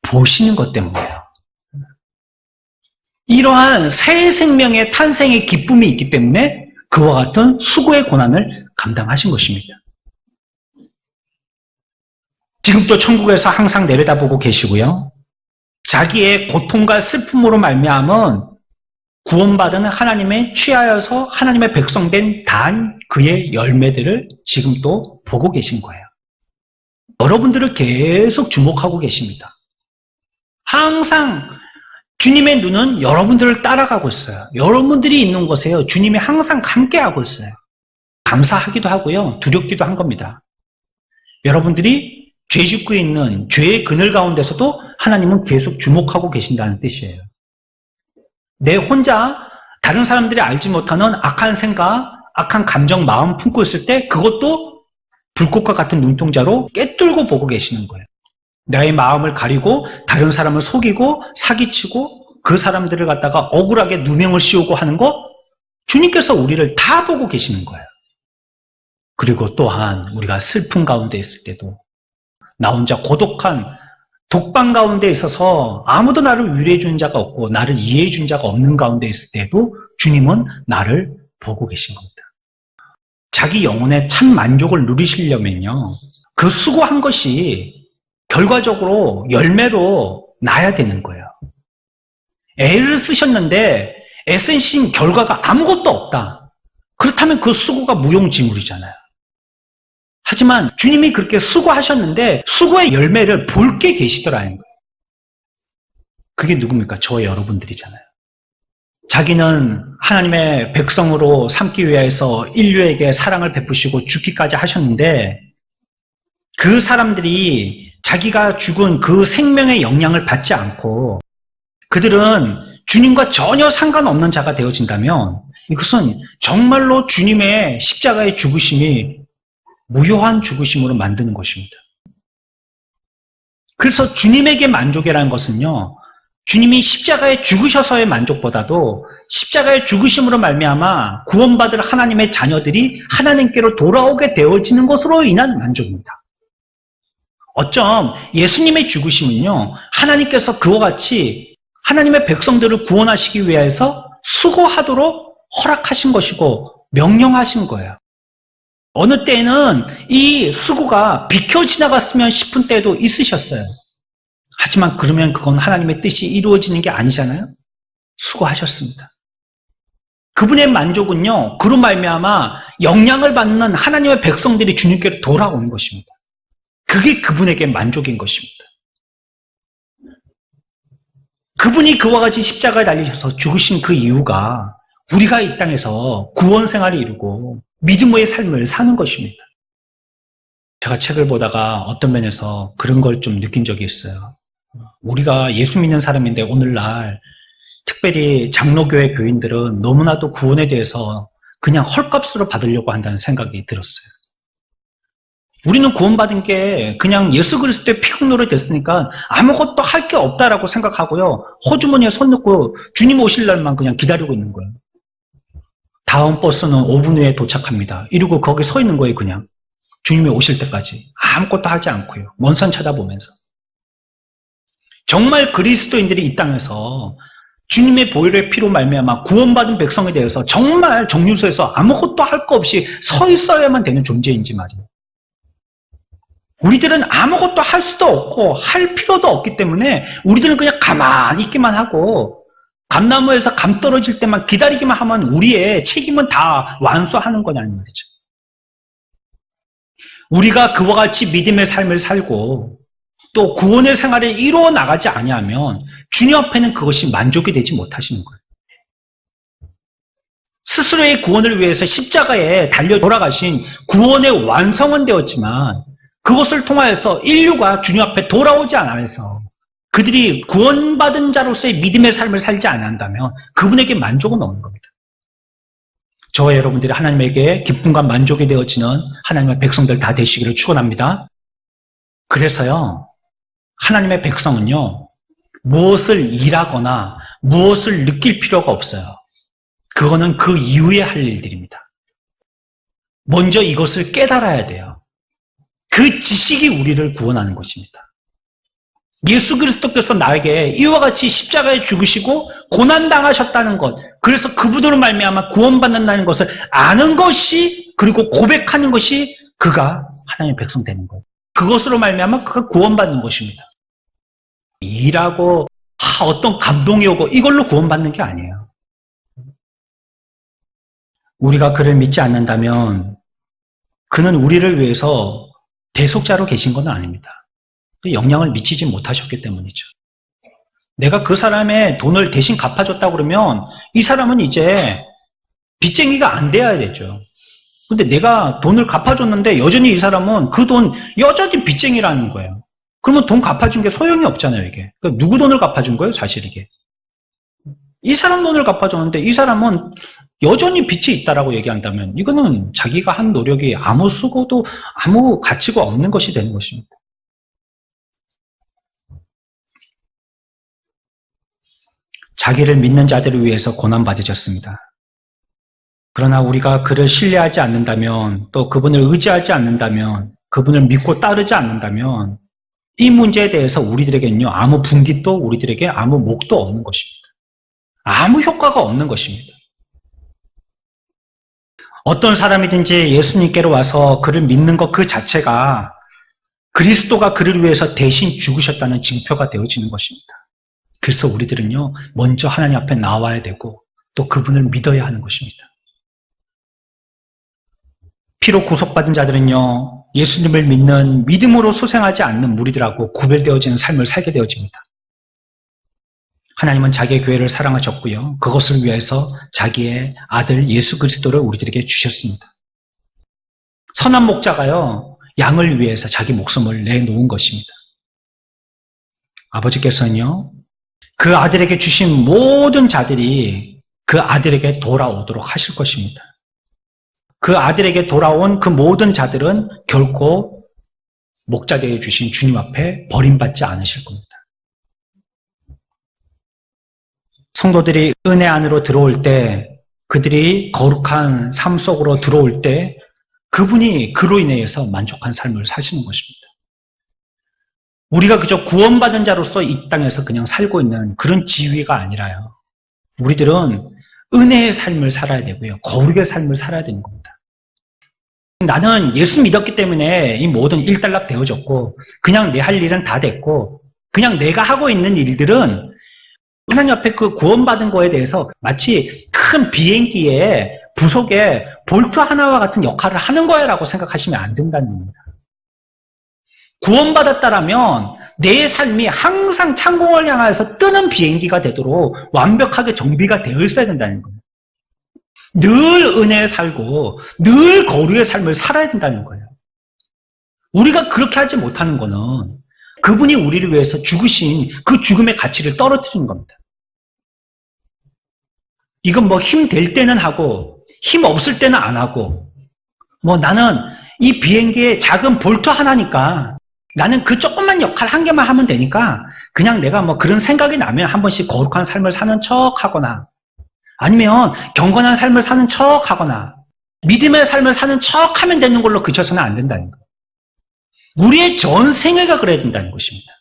[SPEAKER 1] 보시는 것 때문이에요. 이러한 새 생명의 탄생의 기쁨이 있기 때문에 그와 같은 수고의 고난을 감당하신 것입니다. 지금도 천국에서 항상 내려다보고 계시고요. 자기의 고통과 슬픔으로 말미암은 구원받은 하나님의 취하여서 하나님의 백성된 단 그의 열매들을 지금 또 보고 계신 거예요. 여러분들을 계속 주목하고 계십니다. 항상 주님의 눈은 여러분들을 따라가고 있어요. 여러분들이 있는 곳에요. 주님이 항상 함께하고 있어요. 감사하기도 하고요. 두렵기도 한 겁니다. 여러분들이 죄 짓고 있는 죄의 그늘 가운데서도 하나님은 계속 주목하고 계신다는 뜻이에요. 내 혼자 다른 사람들이 알지 못하는 악한 생각, 악한 감정, 마음 품고 있을 때 그것도 불꽃과 같은 눈동자로 꿰뚫고 보고 계시는 거예요. 나의 마음을 가리고 다른 사람을 속이고 사기치고 그 사람들을 갖다가 억울하게 누명을 씌우고 하는 거 주님께서 우리를 다 보고 계시는 거예요. 그리고 또한 우리가 슬픔 가운데 있을 때도 나 혼자 고독한 독방 가운데 있어서 아무도 나를 위로해 주는 자가 없고 나를 이해해 준 자가 없는 가운데 있을 때도 주님은 나를 보고 계신 겁니다. 자기 영혼의 참 만족을 누리시려면요. 그 수고한 것이 결과적으로 열매로 나야 되는 거예요. 애를 쓰셨는데 애쓰신 결과가 아무것도 없다. 그렇다면 그 수고가 무용지물이잖아요. 하지만 주님이 그렇게 수고하셨는데 수고의 열매를 볼 게 계시더라는 거예요. 그게 누굽니까? 저와 여러분들이잖아요. 자기는 하나님의 백성으로 삼기 위해서 인류에게 사랑을 베푸시고 죽기까지 하셨는데 그 사람들이 자기가 죽은 그 생명의 영향을 받지 않고 그들은 주님과 전혀 상관없는 자가 되어진다면 이것은 정말로 주님의 십자가의 죽으심이 무효한 죽으심으로 만드는 것입니다. 그래서 주님에게 만족이라는 것은요. 주님이 십자가에 죽으셔서의 만족보다도 십자가의 죽으심으로 말미암아 구원받을 하나님의 자녀들이 하나님께로 돌아오게 되어지는 것으로 인한 만족입니다. 어쩜 예수님의 죽으심은요. 하나님께서 그와 같이 하나님의 백성들을 구원하시기 위해서 수고하도록 허락하신 것이고 명령하신 거예요. 어느 때에는 이 수고가 비켜 지나갔으면 싶은 때도 있으셨어요. 하지만 그러면 그건 하나님의 뜻이 이루어지는 게 아니잖아요. 수고하셨습니다. 그분의 만족은요. 그로 말미암아 영향을 받는 하나님의 백성들이 주님께로 돌아오는 것입니다. 그게 그분에게 만족인 것입니다. 그분이 그와 같이 십자가에 달리셔서 죽으신 그 이유가 우리가 이 땅에서 구원 생활을 이루고 믿음의 삶을 사는 것입니다. 제가 책을 보다가 어떤 면에서 그런 걸 좀 느낀 적이 있어요. 우리가 예수 믿는 사람인데 오늘날 특별히 장로교회 교인들은 너무나도 구원에 대해서 그냥 헐값으로 받으려고 한다는 생각이 들었어요. 우리는 구원받은 게 그냥 예수 그리스도의 피눈물이 됐으니까 아무것도 할 게 없다라고 생각하고요. 호주머니에 손 넣고 주님 오실 날만 그냥 기다리고 있는 거예요. 다음 버스는 5분 후에 도착합니다. 이러고 거기 서 있는 거예요, 그냥. 주님이 오실 때까지. 아무것도 하지 않고요. 먼 산 쳐다보면서. 정말 그리스도인들이 이 땅에서 주님의 보혈의 피로 말미암아 구원받은 백성에 대해서 정말 정류소에서 아무것도 할 거 없이 서 있어야만 되는 존재인지 말이에요. 우리들은 아무것도 할 수도 없고 할 필요도 없기 때문에 우리들은 그냥 가만히 있기만 하고 감나무에서 감 떨어질 때만 기다리기만 하면 우리의 책임은 다 완수하는 거냐는 말이죠. 우리가 그와 같이 믿음의 삶을 살고 또 구원의 생활을 이루어 나가지 아니하면 주님 앞에는 그것이 만족이 되지 못하시는 거예요. 스스로의 구원을 위해서 십자가에 달려 돌아가신 구원의 완성은 되었지만 그것을 통하여서 인류가 주님 앞에 돌아오지 않아서 그들이 구원받은 자로서의 믿음의 삶을 살지 않는다면 그분에게 만족은 없는 겁니다. 저와 여러분들이 하나님에게 기쁨과 만족이 되어지는 하나님의 백성들 다 되시기를 축원합니다. 그래서요, 하나님의 백성은요, 무엇을 일하거나 무엇을 느낄 필요가 없어요. 그거는 그 이후에 할 일들입니다. 먼저 이것을 깨달아야 돼요. 그 지식이 우리를 구원하는 것입니다. 예수 그리스도께서 나에게 이와 같이 십자가에 죽으시고 고난당하셨다는 것, 그래서 그분으로 말미암아 구원받는다는 것을 아는 것이, 그리고 고백하는 것이 그가 하나님의 백성 되는 거예요. 그것으로 말미암아 그가 구원받는 것입니다. 일하고 어떤 감동이 오고 이걸로 구원받는 게 아니에요. 우리가 그를 믿지 않는다면 그는 우리를 위해서 대속자로 계신 건 아닙니다. 영향을 미치지 못하셨기 때문이죠. 내가 그 사람의 돈을 대신 갚아줬다 그러면 이 사람은 이제 빚쟁이가 안 돼야 되죠. 근데 내가 돈을 갚아줬는데 여전히 이 사람은 그 돈 여전히 빚쟁이라는 거예요. 그러면 돈 갚아준 게 소용이 없잖아요, 이게. 그러니까 누구 돈을 갚아준 거예요, 사실 이게. 이 사람 돈을 갚아줬는데 이 사람은 여전히 빚이 있다라고 얘기한다면 이거는 자기가 한 노력이 아무 수고도 아무 가치가 없는 것이 되는 것입니다. 자기를 믿는 자들을 위해서 고난받으셨습니다. 그러나 우리가 그를 신뢰하지 않는다면, 또 그분을 의지하지 않는다면, 그분을 믿고 따르지 않는다면 이 문제에 대해서 우리들에게는요, 아무 분깃도 우리들에게 아무 목도 없는 것입니다. 아무 효과가 없는 것입니다. 어떤 사람이든지 예수님께로 와서 그를 믿는 것 그 자체가 그리스도가 그를 위해서 대신 죽으셨다는 징표가 되어지는 것입니다. 그래서 우리들은요, 먼저 하나님 앞에 나와야 되고 또 그분을 믿어야 하는 것입니다. 피로 구속받은 자들은요, 예수님을 믿는 믿음으로 소생하지 않는 무리들하고 구별되어지는 삶을 살게 되어집니다. 하나님은 자기의 교회를 사랑하셨고요, 그것을 위해서 자기의 아들 예수 그리스도를 우리들에게 주셨습니다. 선한 목자가요, 양을 위해서 자기 목숨을 내놓은 것입니다. 아버지께서는요, 그 아들에게 주신 모든 자들이 그 아들에게 돌아오도록 하실 것입니다. 그 아들에게 돌아온 그 모든 자들은 결코 목자되어 주신 주님 앞에 버림받지 않으실 겁니다. 성도들이 은혜 안으로 들어올 때, 그들이 거룩한 삶 속으로 들어올 때 그분이 그로 인해서 만족한 삶을 사시는 것입니다. 우리가 그저 구원받은 자로서 이 땅에서 그냥 살고 있는 그런 지위가 아니라요, 우리들은 은혜의 삶을 살아야 되고요, 거룩의 삶을 살아야 되는 겁니다. 나는 예수 믿었기 때문에 이 모든 일단락 되어졌고 그냥 내 할 일은 다 됐고 그냥 내가 하고 있는 일들은 하나님 앞에 그 구원받은 거에 대해서 마치 큰 비행기의 부속에 볼트 하나와 같은 역할을 하는 거야라고 생각하시면 안 된다는 겁니다. 구원받았다라면 내 삶이 항상 창공을 향해서 뜨는 비행기가 되도록 완벽하게 정비가 되어 있어야 된다는 겁니다. 늘 은혜에 살고 늘 거룩의 삶을 살아야 된다는 거예요. 우리가 그렇게 하지 못하는 거는 그분이 우리를 위해서 죽으신 그 죽음의 가치를 떨어뜨리는 겁니다. 이건 뭐 힘 될 때는 하고 힘 없을 때는 안 하고, 뭐 나는 이 비행기에 작은 볼트 하나니까 나는 그 조그만 역할 한 개만 하면 되니까 그냥 내가 뭐 그런 생각이 나면 한 번씩 거룩한 삶을 사는 척 하거나 아니면 경건한 삶을 사는 척 하거나 믿음의 삶을 사는 척 하면 되는 걸로 그쳐서는 안 된다는 거예요. 우리의 전 생애가 그래야 된다는 것입니다.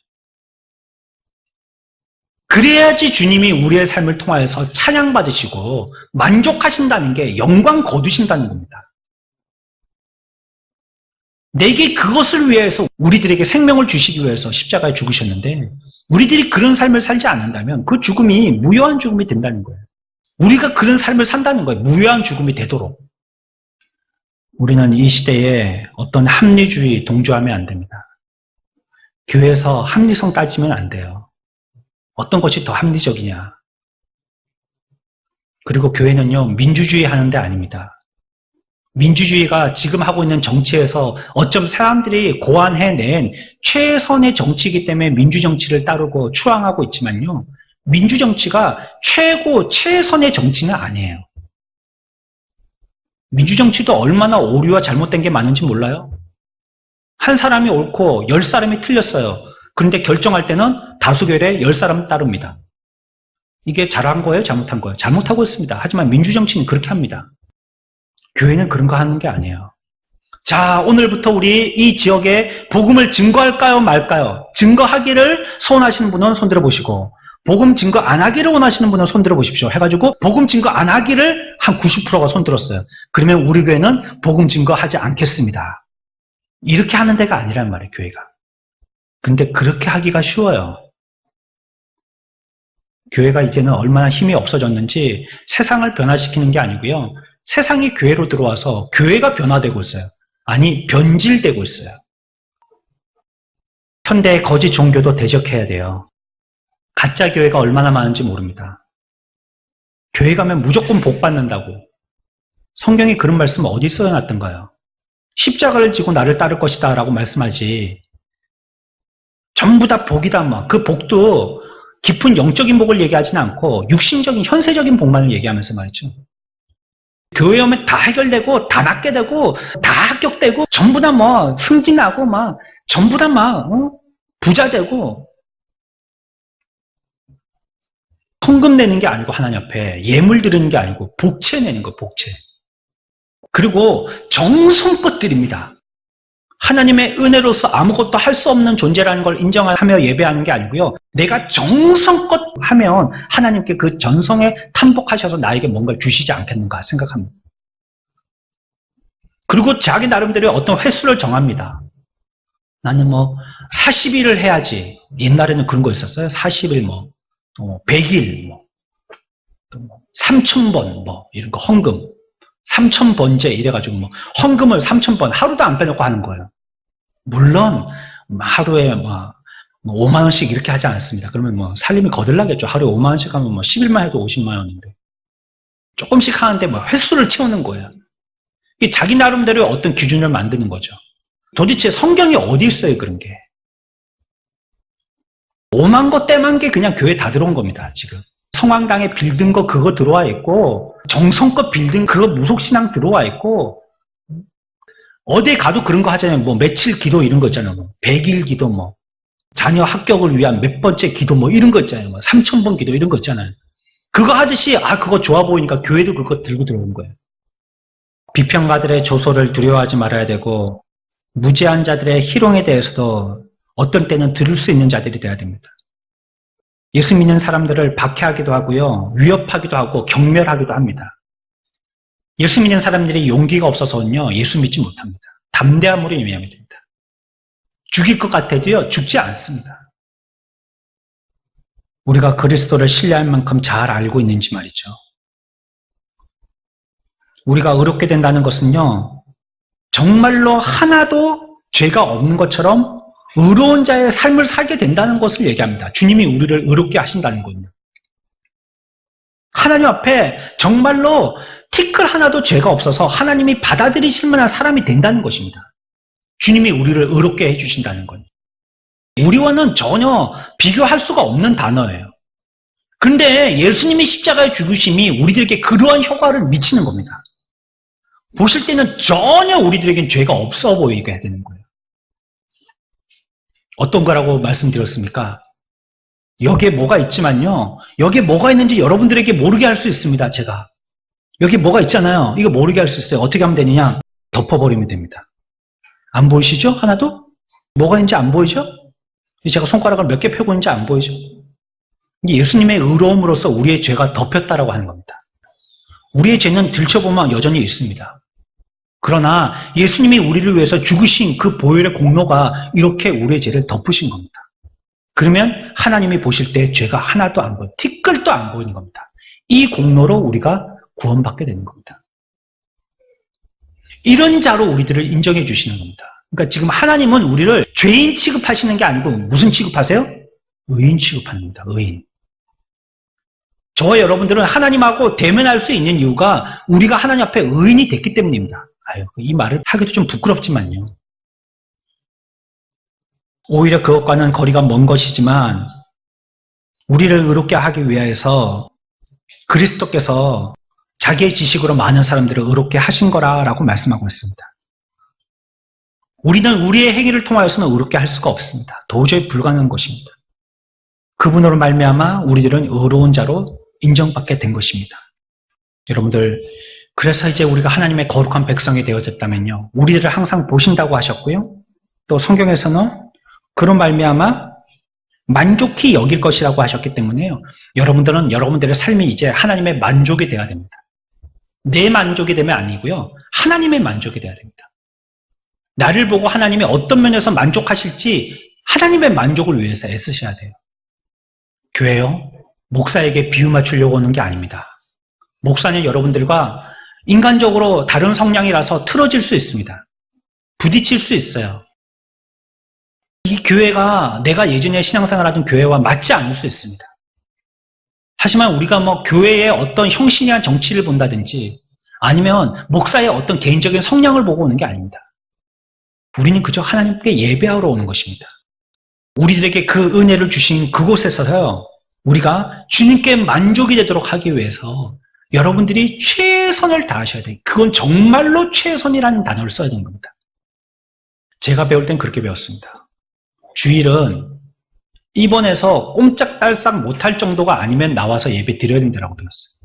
[SPEAKER 1] 그래야지 주님이 우리의 삶을 통하여서 찬양받으시고 만족하신다는 게 영광 거두신다는 겁니다. 내게 그것을 위해서 우리들에게 생명을 주시기 위해서 십자가에 죽으셨는데 우리들이 그런 삶을 살지 않는다면 그 죽음이 무효한 죽음이 된다는 거예요. 우리가 그런 삶을 산다는 거예요. 무효한 죽음이 되도록. 우리는 이 시대에 어떤 합리주의 동조하면 안 됩니다. 교회에서 합리성 따지면 안 돼요. 어떤 것이 더 합리적이냐. 그리고 교회는요, 민주주의 하는 데 아닙니다. 민주주의가 지금 하고 있는 정치에서 어쩜 사람들이 고안해낸 최선의 정치이기 때문에 민주정치를 따르고 추앙하고 있지만요, 민주정치가 최선의 정치는 아니에요. 민주정치도 얼마나 오류와 잘못된 게 많은지 몰라요? 한 사람이 옳고 10사람이 틀렸어요. 그런데 결정할 때는 다수결에 10사람 따릅니다. 이게 잘한 거예요? 잘못한 거예요? 잘못하고 있습니다. 하지만 민주정치는 그렇게 합니다. 교회는 그런 거 하는 게 아니에요. 자, 오늘부터 우리 이 지역에 복음을 증거할까요? 말까요? 증거하기를 소원하시는 분은 손들어 보시고, 복음 증거 안 하기를 원하시는 분은 손들어 보십시오. 해가지고 복음 증거 안 하기를 한 90%가 손들었어요. 그러면 우리 교회는 복음 증거하지 않겠습니다. 이렇게 하는 데가 아니란 말이에요, 교회가. 근데 그렇게 하기가 쉬워요. 교회가 이제는 얼마나 힘이 없어졌는지 세상을 변화시키는 게 아니고요, 세상이 교회로 들어와서 교회가 변화되고 있어요. 아니, 변질되고 있어요. 현대의 거짓 종교도 대적해야 돼요. 가짜 교회가 얼마나 많은지 모릅니다. 교회 가면 무조건 복 받는다고. 성경에 그런 말씀 어디 써놨던가요? 십자가를 지고 나를 따를 것이다 라고 말씀하지. 전부 다 복이다. 뭐. 그 복도 깊은 영적인 복을 얘기하지는 않고 육신적인 현세적인 복만을 얘기하면서 말이죠. 교회 오면 다 해결되고 다 낫게 되고 다 합격되고 전부 다 뭐 승진하고 막 전부 다 막 부자 되고. 헌금 내는 게 아니고 하나님 앞에 예물 드리는 게 아니고 복채 내는 거, 복채. 그리고 정성껏 드립니다. 하나님의 은혜로서 아무것도 할 수 없는 존재라는 걸 인정하며 예배하는 게 아니고요. 내가 정성껏 하면 하나님께 그 전성에 탄복하셔서 나에게 뭔가를 주시지 않겠는가 생각합니다. 그리고 자기 나름대로 어떤 횟수를 정합니다. 나는 뭐 40일을 해야지. 옛날에는 그런 거 있었어요. 40일 뭐 100일 뭐 3,000번 뭐 이런 거 헌금 3,000번째 이래가지고 뭐 헌금을 3,000번 하루도 안 빼놓고 하는 거예요. 물론 하루에 뭐 5만 원씩 이렇게 하지 않았습니다. 그러면 뭐 살림이 거들나겠죠. 하루에 5만 원씩 하면 뭐 10일만 해도 50만 원인데 조금씩 하는데 뭐 횟수를 채우는 거예요. 이게 자기 나름대로 어떤 기준을 만드는 거죠. 도대체 성경이 어디 있어요, 그런 게? 5만 거 떼만 게 그냥 교회 다 들어온 겁니다, 지금. 성황당에 빌든 거 그거 들어와 있고, 정성껏 빌든 그거 무속신앙 들어와 있고, 어디에 가도 그런 거 하잖아요. 뭐 며칠 기도 이런 거 있잖아요. 뭐 100일 기도 뭐, 자녀 합격을 위한 몇 번째 기도 뭐 이런 거 있잖아요. 뭐 3,000번 기도 이런 거 있잖아요. 그거 하듯이, 그거 좋아 보이니까 교회도 그거 들고 들어온 거예요. 비평가들의 조소를 두려워하지 말아야 되고, 무지한 자들의 희롱에 대해서도 어떤 때는 들을 수 있는 자들이 돼야 됩니다. 예수 믿는 사람들을 박해하기도 하고요. 위협하기도 하고 경멸하기도 합니다. 예수 믿는 사람들이 용기가 없어서는요. 예수 믿지 못합니다. 담대함으로 임해야 됩니다. 죽일 것 같아도요. 죽지 않습니다. 우리가 그리스도를 신뢰할 만큼 잘 알고 있는지 말이죠. 우리가 의롭게 된다는 것은요. 정말로 하나도 죄가 없는 것처럼 의로운 자의 삶을 살게 된다는 것을 얘기합니다. 주님이 우리를 의롭게 하신다는 거예요. 하나님 앞에 정말로 티끌 하나도 죄가 없어서 하나님이 받아들이실 만한 사람이 된다는 것입니다. 주님이 우리를 의롭게 해주신다는 거예요. 우리와는 전혀 비교할 수가 없는 단어예요. 근데 예수님이 십자가에 죽으심이 우리들에게 그러한 효과를 미치는 겁니다. 보실 때는 전혀 우리들에겐 죄가 없어 보이게 해야 되는 거예요. 어떤 거라고 말씀드렸습니까? 여기에 뭐가 있지만요. 여기에 뭐가 있는지 여러분들에게 모르게 할 수 있습니다. 제가. 여기 뭐가 있잖아요. 이거 모르게 할 수 있어요. 어떻게 하면 되느냐? 덮어버리면 됩니다. 안 보이시죠? 하나도? 뭐가 있는지 안 보이죠? 제가 손가락을 몇 개 펴고 있는지 안 보이죠? 이게 예수님의 의로움으로써 우리의 죄가 덮였다라고 하는 겁니다. 우리의 죄는 들춰보면 여전히 있습니다. 그러나 예수님이 우리를 위해서 죽으신 그 보혈의 공로가 이렇게 우리의 죄를 덮으신 겁니다. 그러면 하나님이 보실 때 죄가 하나도 안 보여요. 티끌도 안 보이는 겁니다. 이 공로로 우리가 구원받게 되는 겁니다. 이런 자로 우리들을 인정해 주시는 겁니다. 그러니까 지금 하나님은 우리를 죄인 취급하시는 게 아니고 무슨 취급하세요? 의인 취급합니다. 의인. 저와 여러분들은 하나님하고 대면할 수 있는 이유가 우리가 하나님 앞에 의인이 됐기 때문입니다. 이 말을 하기도 좀 부끄럽지만요. 오히려 그것과는 거리가 먼 것이지만 우리를 의롭게 하기 위해서 그리스도께서 자기의 지식으로 많은 사람들을 의롭게 하신 거라고 말씀하고 있습니다. 우리는 우리의 행위를 통하여서는 의롭게 할 수가 없습니다. 도저히 불가능한 것입니다. 그분으로 말미암아 우리들은 의로운 자로 인정받게 된 것입니다. 여러분들, 그래서 이제 우리가 하나님의 거룩한 백성이 되어졌다면요. 우리들을 항상 보신다고 하셨고요. 또 성경에서는 그런 말미암아 만족히 여길 것이라고 하셨기 때문에요. 여러분들은 여러분들의 삶이 이제 하나님의 만족이 되어야 됩니다. 내 만족이 되면 아니고요. 하나님의 만족이 되어야 됩니다. 나를 보고 하나님이 어떤 면에서 만족하실지 하나님의 만족을 위해서 애쓰셔야 돼요. 교회요. 목사에게 비유 맞추려고 오는 게 아닙니다. 목사는 여러분들과 인간적으로 다른 성향이라서 틀어질 수 있습니다. 부딪힐 수 있어요. 이 교회가 내가 예전에 신앙생활하던 교회와 맞지 않을 수 있습니다. 하지만 우리가 뭐 교회의 어떤 형신이한 정치를 본다든지 아니면 목사의 어떤 개인적인 성향을 보고 오는 게 아닙니다. 우리는 그저 하나님께 예배하러 오는 것입니다. 우리들에게 그 은혜를 주신 그곳에서요, 우리가 주님께 만족이 되도록 하기 위해서 여러분들이 최선을 다하셔야 돼요. 그건 정말로 최선이라는 단어를 써야 되는 겁니다. 제가 배울 땐 그렇게 배웠습니다. 주일은 입원해서 꼼짝달싹 못할 정도가 아니면 나와서 예배 드려야 된다고 배웠어요.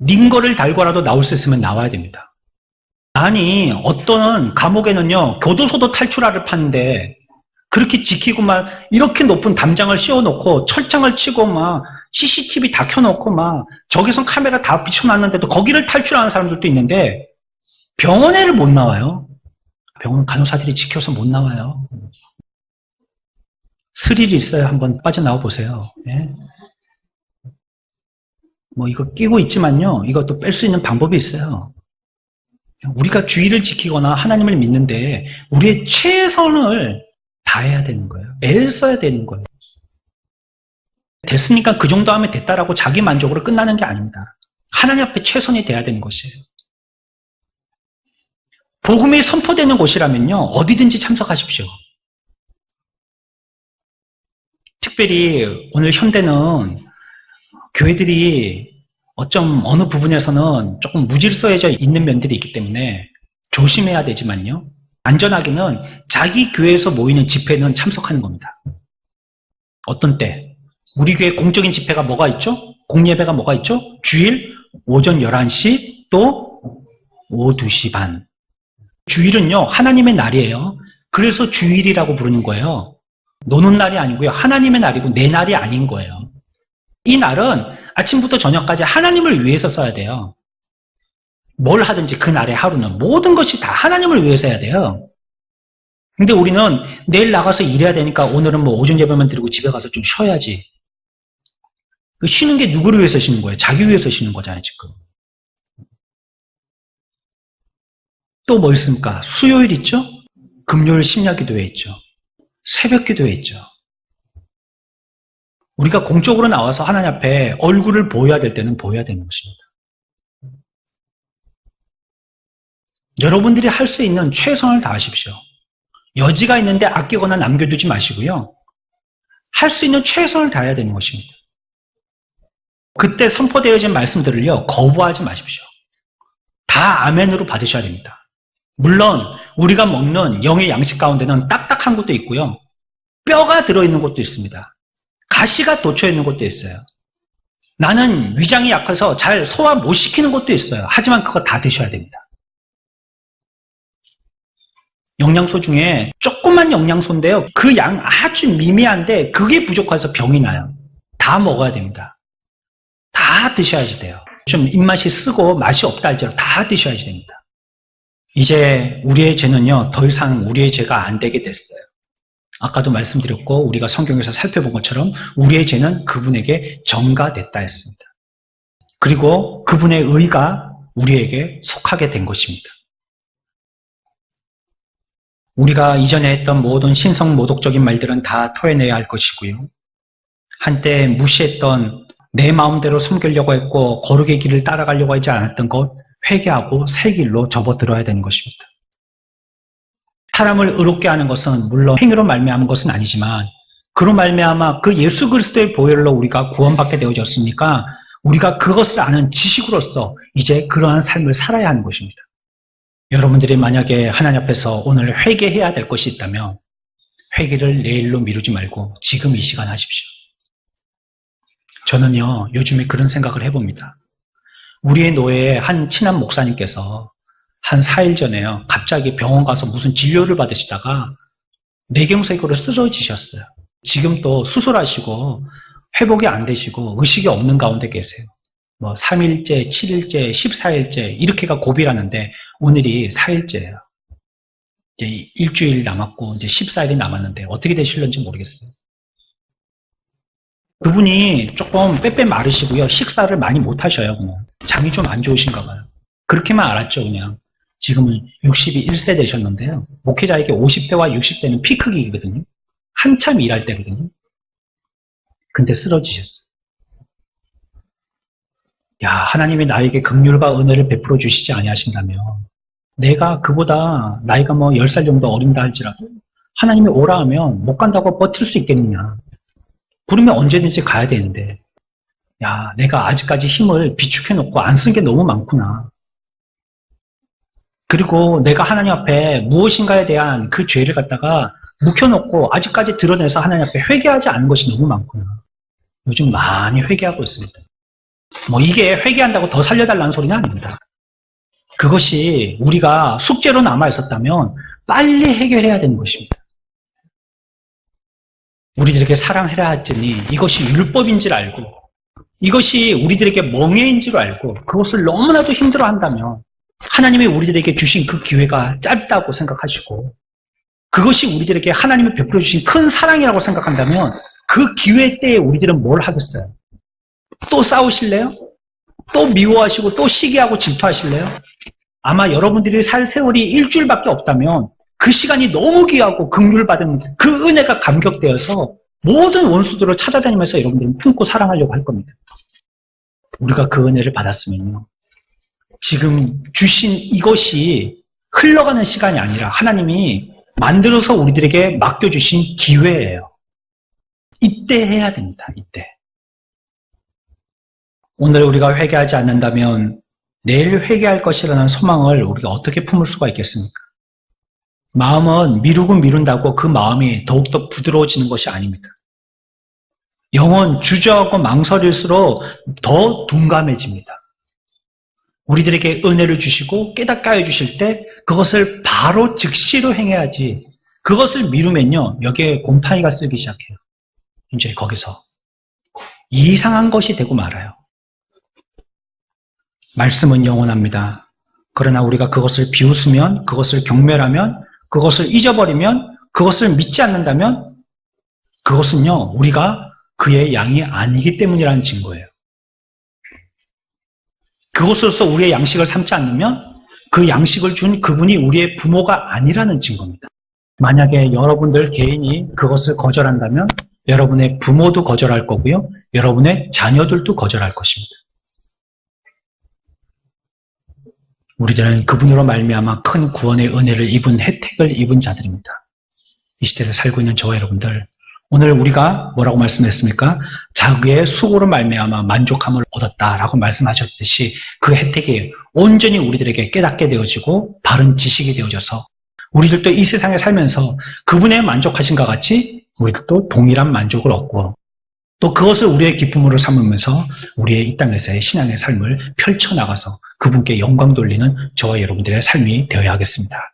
[SPEAKER 1] 링거를 달고라도 나올 수 있으면 나와야 됩니다. 아니, 어떤 감옥에는요, 교도소도 탈출하를 파는데 그렇게 지키고 막 이렇게 높은 담장을 씌워놓고 철창을 치고 막 CCTV 다 켜놓고 막 저기선 카메라 다 비춰놨는데도 거기를 탈출하는 사람들도 있는데 병원에를 못 나와요. 병원 간호사들이 지켜서 못 나와요. 스릴이 있어요. 한번 빠져나와 보세요. 예? 뭐 이거 끼고 있지만요. 이것도 뺄 수 있는 방법이 있어요. 우리가 주의를 지키거나 하나님을 믿는데 우리의 최선을 다해야 되는 거예요. 애를 써야 되는 거예요. 됐으니까 그 정도 하면 됐다라고 자기 만족으로 끝나는 게 아닙니다. 하나님 앞에 최선이 돼야 되는 것이에요. 복음이 선포되는 곳이라면요, 어디든지 참석하십시오. 특별히 오늘 현대는 교회들이 어느 부분에서는 조금 무질서해져 있는 면들이 있기 때문에 조심해야 되지만요, 안전하게는 자기 교회에서 모이는 집회는 참석하는 겁니다. 어떤 때? 우리 교회 공적인 집회가 뭐가 있죠? 공예배가 뭐가 있죠? 주일 오전 11시 또 오후 2시 반. 주일은요, 하나님의 날이에요. 그래서 주일이라고 부르는 거예요. 노는 날이 아니고요, 하나님의 날이고 내 날이 아닌 거예요. 이 날은 아침부터 저녁까지 하나님을 위해서 써야 돼요. 뭘 하든지 그 날의 하루는 모든 것이 다 하나님을 위해서 해야 돼요. 근데 우리는 내일 나가서 일해야 되니까 오늘은 뭐 오전 예배만 드리고 집에 가서 좀 쉬어야지. 쉬는 게 누구를 위해서 쉬는 거예요? 자기 위해서 쉬는 거잖아요, 지금. 또 뭐 있습니까? 수요일 있죠? 금요일 심야기도회 있죠? 새벽기도회 있죠? 우리가 공적으로 나와서 하나님 앞에 얼굴을 보여야 될 때는 보여야 되는 것입니다. 여러분들이 할 수 있는 최선을 다하십시오. 여지가 있는데 아끼거나 남겨두지 마시고요. 할 수 있는 최선을 다해야 되는 것입니다. 그때 선포되어진 말씀들을요, 거부하지 마십시오. 다 아멘으로 받으셔야 됩니다. 물론 우리가 먹는 영의 양식 가운데는 딱딱한 것도 있고요, 뼈가 들어있는 것도 있습니다. 가시가 돋쳐 있는 것도 있어요. 나는 위장이 약해서 잘 소화 못 시키는 것도 있어요. 하지만 그거 다 드셔야 됩니다. 영양소 중에 조그만 영양소인데요, 그 양 아주 미미한데 그게 부족해서 병이 나요. 다 먹어야 됩니다. 다 드셔야지 돼요. 좀 입맛이 쓰고 맛이 없다 할지라도 다 드셔야지 됩니다. 이제 우리의 죄는요, 더 이상 우리의 죄가 안 되게 됐어요. 아까도 말씀드렸고 우리가 성경에서 살펴본 것처럼 우리의 죄는 그분에게 전가됐다 했습니다. 그리고 그분의 의가 우리에게 속하게 된 것입니다. 우리가 이전에 했던 모든 신성모독적인 말들은 다 토해내야 할 것이고요, 한때 무시했던 내 마음대로 섬기려고 했고 거룩의 길을 따라가려고 하지 않았던 것 회개하고 새 길로 접어들어야 되는 것입니다. 사람을 의롭게 하는 것은 물론 행위로 말미암은 것은 아니지만 그로 말미암아 그 예수 그리스도의 보혈로 우리가 구원받게 되어졌으니까 우리가 그것을 아는 지식으로서 이제 그러한 삶을 살아야 하는 것입니다. 여러분들이 만약에 하나님 앞에서 오늘 회개해야 될 것이 있다면 회개를 내일로 미루지 말고 지금 이 시간 하십시오. 저는요, 요즘에 그런 생각을 해봅니다. 우리의 노예의 한 친한 목사님께서 한 4일 전에요, 갑자기 병원 가서 무슨 진료를 받으시다가 뇌경색으로 쓰러지셨어요. 지금 또 수술하시고 회복이 안 되시고 의식이 없는 가운데 계세요. 뭐 3일째, 7일째, 14일째 이렇게가 고비라는데 오늘이 4일째예요. 이제 일주일 남았고 이제 14일이 남았는데 어떻게 되실런지 모르겠어요. 그분이 조금 빼빼 마르시고요, 식사를 많이 못 하셔요. 그냥 장이 좀 안 좋으신가 봐요. 그렇게만 알았죠. 그냥 지금은 61세 되셨는데요. 목회자에게 50대와 60대는 피크기거든요. 한참 일할 때거든요. 근데 쓰러지셨어요. 야, 하나님이 나에게 긍휼과 은혜를 베풀어 주시지 아니하신다면 내가 그보다 나이가 10살 정도 어린다 할지라도 하나님이 오라 하면 못 간다고 버틸 수 있겠느냐. 부르면 언제든지 가야 되는데 야, 내가 아직까지 힘을 비축해 놓고 안 쓴 게 너무 많구나. 그리고 내가 하나님 앞에 무엇인가에 대한 그 죄를 갖다가 묵혀놓고 아직까지 드러내서 하나님 앞에 회개하지 않은 것이 너무 많구나. 요즘 많이 회개하고 있습니다. 이게 회개한다고 더 살려달라는 소리는 아닙니다. 그것이 우리가 숙제로 남아 있었다면 빨리 해결해야 되는 것입니다. 우리들에게 사랑해라 했더니 이것이 율법인 줄 알고 이것이 우리들에게 멍해인 줄 알고 그것을 너무나도 힘들어한다면 하나님이 우리들에게 주신 그 기회가 짧다고 생각하시고 그것이 우리들에게 하나님이 베풀어 주신 큰 사랑이라고 생각한다면 그 기회 때에 우리들은 뭘 하겠어요? 또 싸우실래요? 또 미워하시고 또 시기하고 질투하실래요? 아마 여러분들이 살 세월이 일주일밖에 없다면 그 시간이 너무 귀하고 긍휼받은 그 은혜가 감격되어서 모든 원수들을 찾아다니면서 여러분들은 품고 사랑하려고 할 겁니다. 우리가 그 은혜를 받았으면요. 지금 주신 이것이 흘러가는 시간이 아니라 하나님이 만들어서 우리들에게 맡겨주신 기회예요. 이때 해야 됩니다. 이때. 오늘 우리가 회개하지 않는다면 내일 회개할 것이라는 소망을 우리가 어떻게 품을 수가 있겠습니까? 마음은 미루고 미룬다고 그 마음이 더욱더 부드러워지는 것이 아닙니다. 영은 주저하고 망설일수록 더 둔감해집니다. 우리들에게 은혜를 주시고 깨닫게 하여 주실 때 그것을 바로 즉시로 행해야지 그것을 미루면요. 여기에 곰팡이가 쓰기 시작해요. 이제 거기서 이상한 것이 되고 말아요. 말씀은 영원합니다. 그러나 우리가 그것을 비웃으면, 그것을 경멸하면, 그것을 잊어버리면, 그것을 믿지 않는다면 그것은요. 우리가 그의 양이 아니기 때문이라는 증거예요. 그것으로서 우리의 양식을 삼지 않으면 그 양식을 준 그분이 우리의 부모가 아니라는 증거입니다. 만약에 여러분들 개인이 그것을 거절한다면 여러분의 부모도 거절할 거고요. 여러분의 자녀들도 거절할 것입니다. 우리들은 그분으로 말미암아 큰 구원의 은혜를 입은 혜택을 입은 자들입니다. 이 시대를 살고 있는 저와 여러분들, 오늘 우리가 뭐라고 말씀했습니까? 자기의 수고로 말미암아 만족함을 얻었다라고 말씀하셨듯이 그 혜택이 온전히 우리들에게 깨닫게 되어지고 바른 지식이 되어져서 우리들도 이 세상에 살면서 그분의 만족하신과 같이 우리들도 동일한 만족을 얻고 또 그것을 우리의 기쁨으로 삼으면서 우리의 이 땅에서의 신앙의 삶을 펼쳐나가서 그분께 영광 돌리는 저와 여러분들의 삶이 되어야 하겠습니다.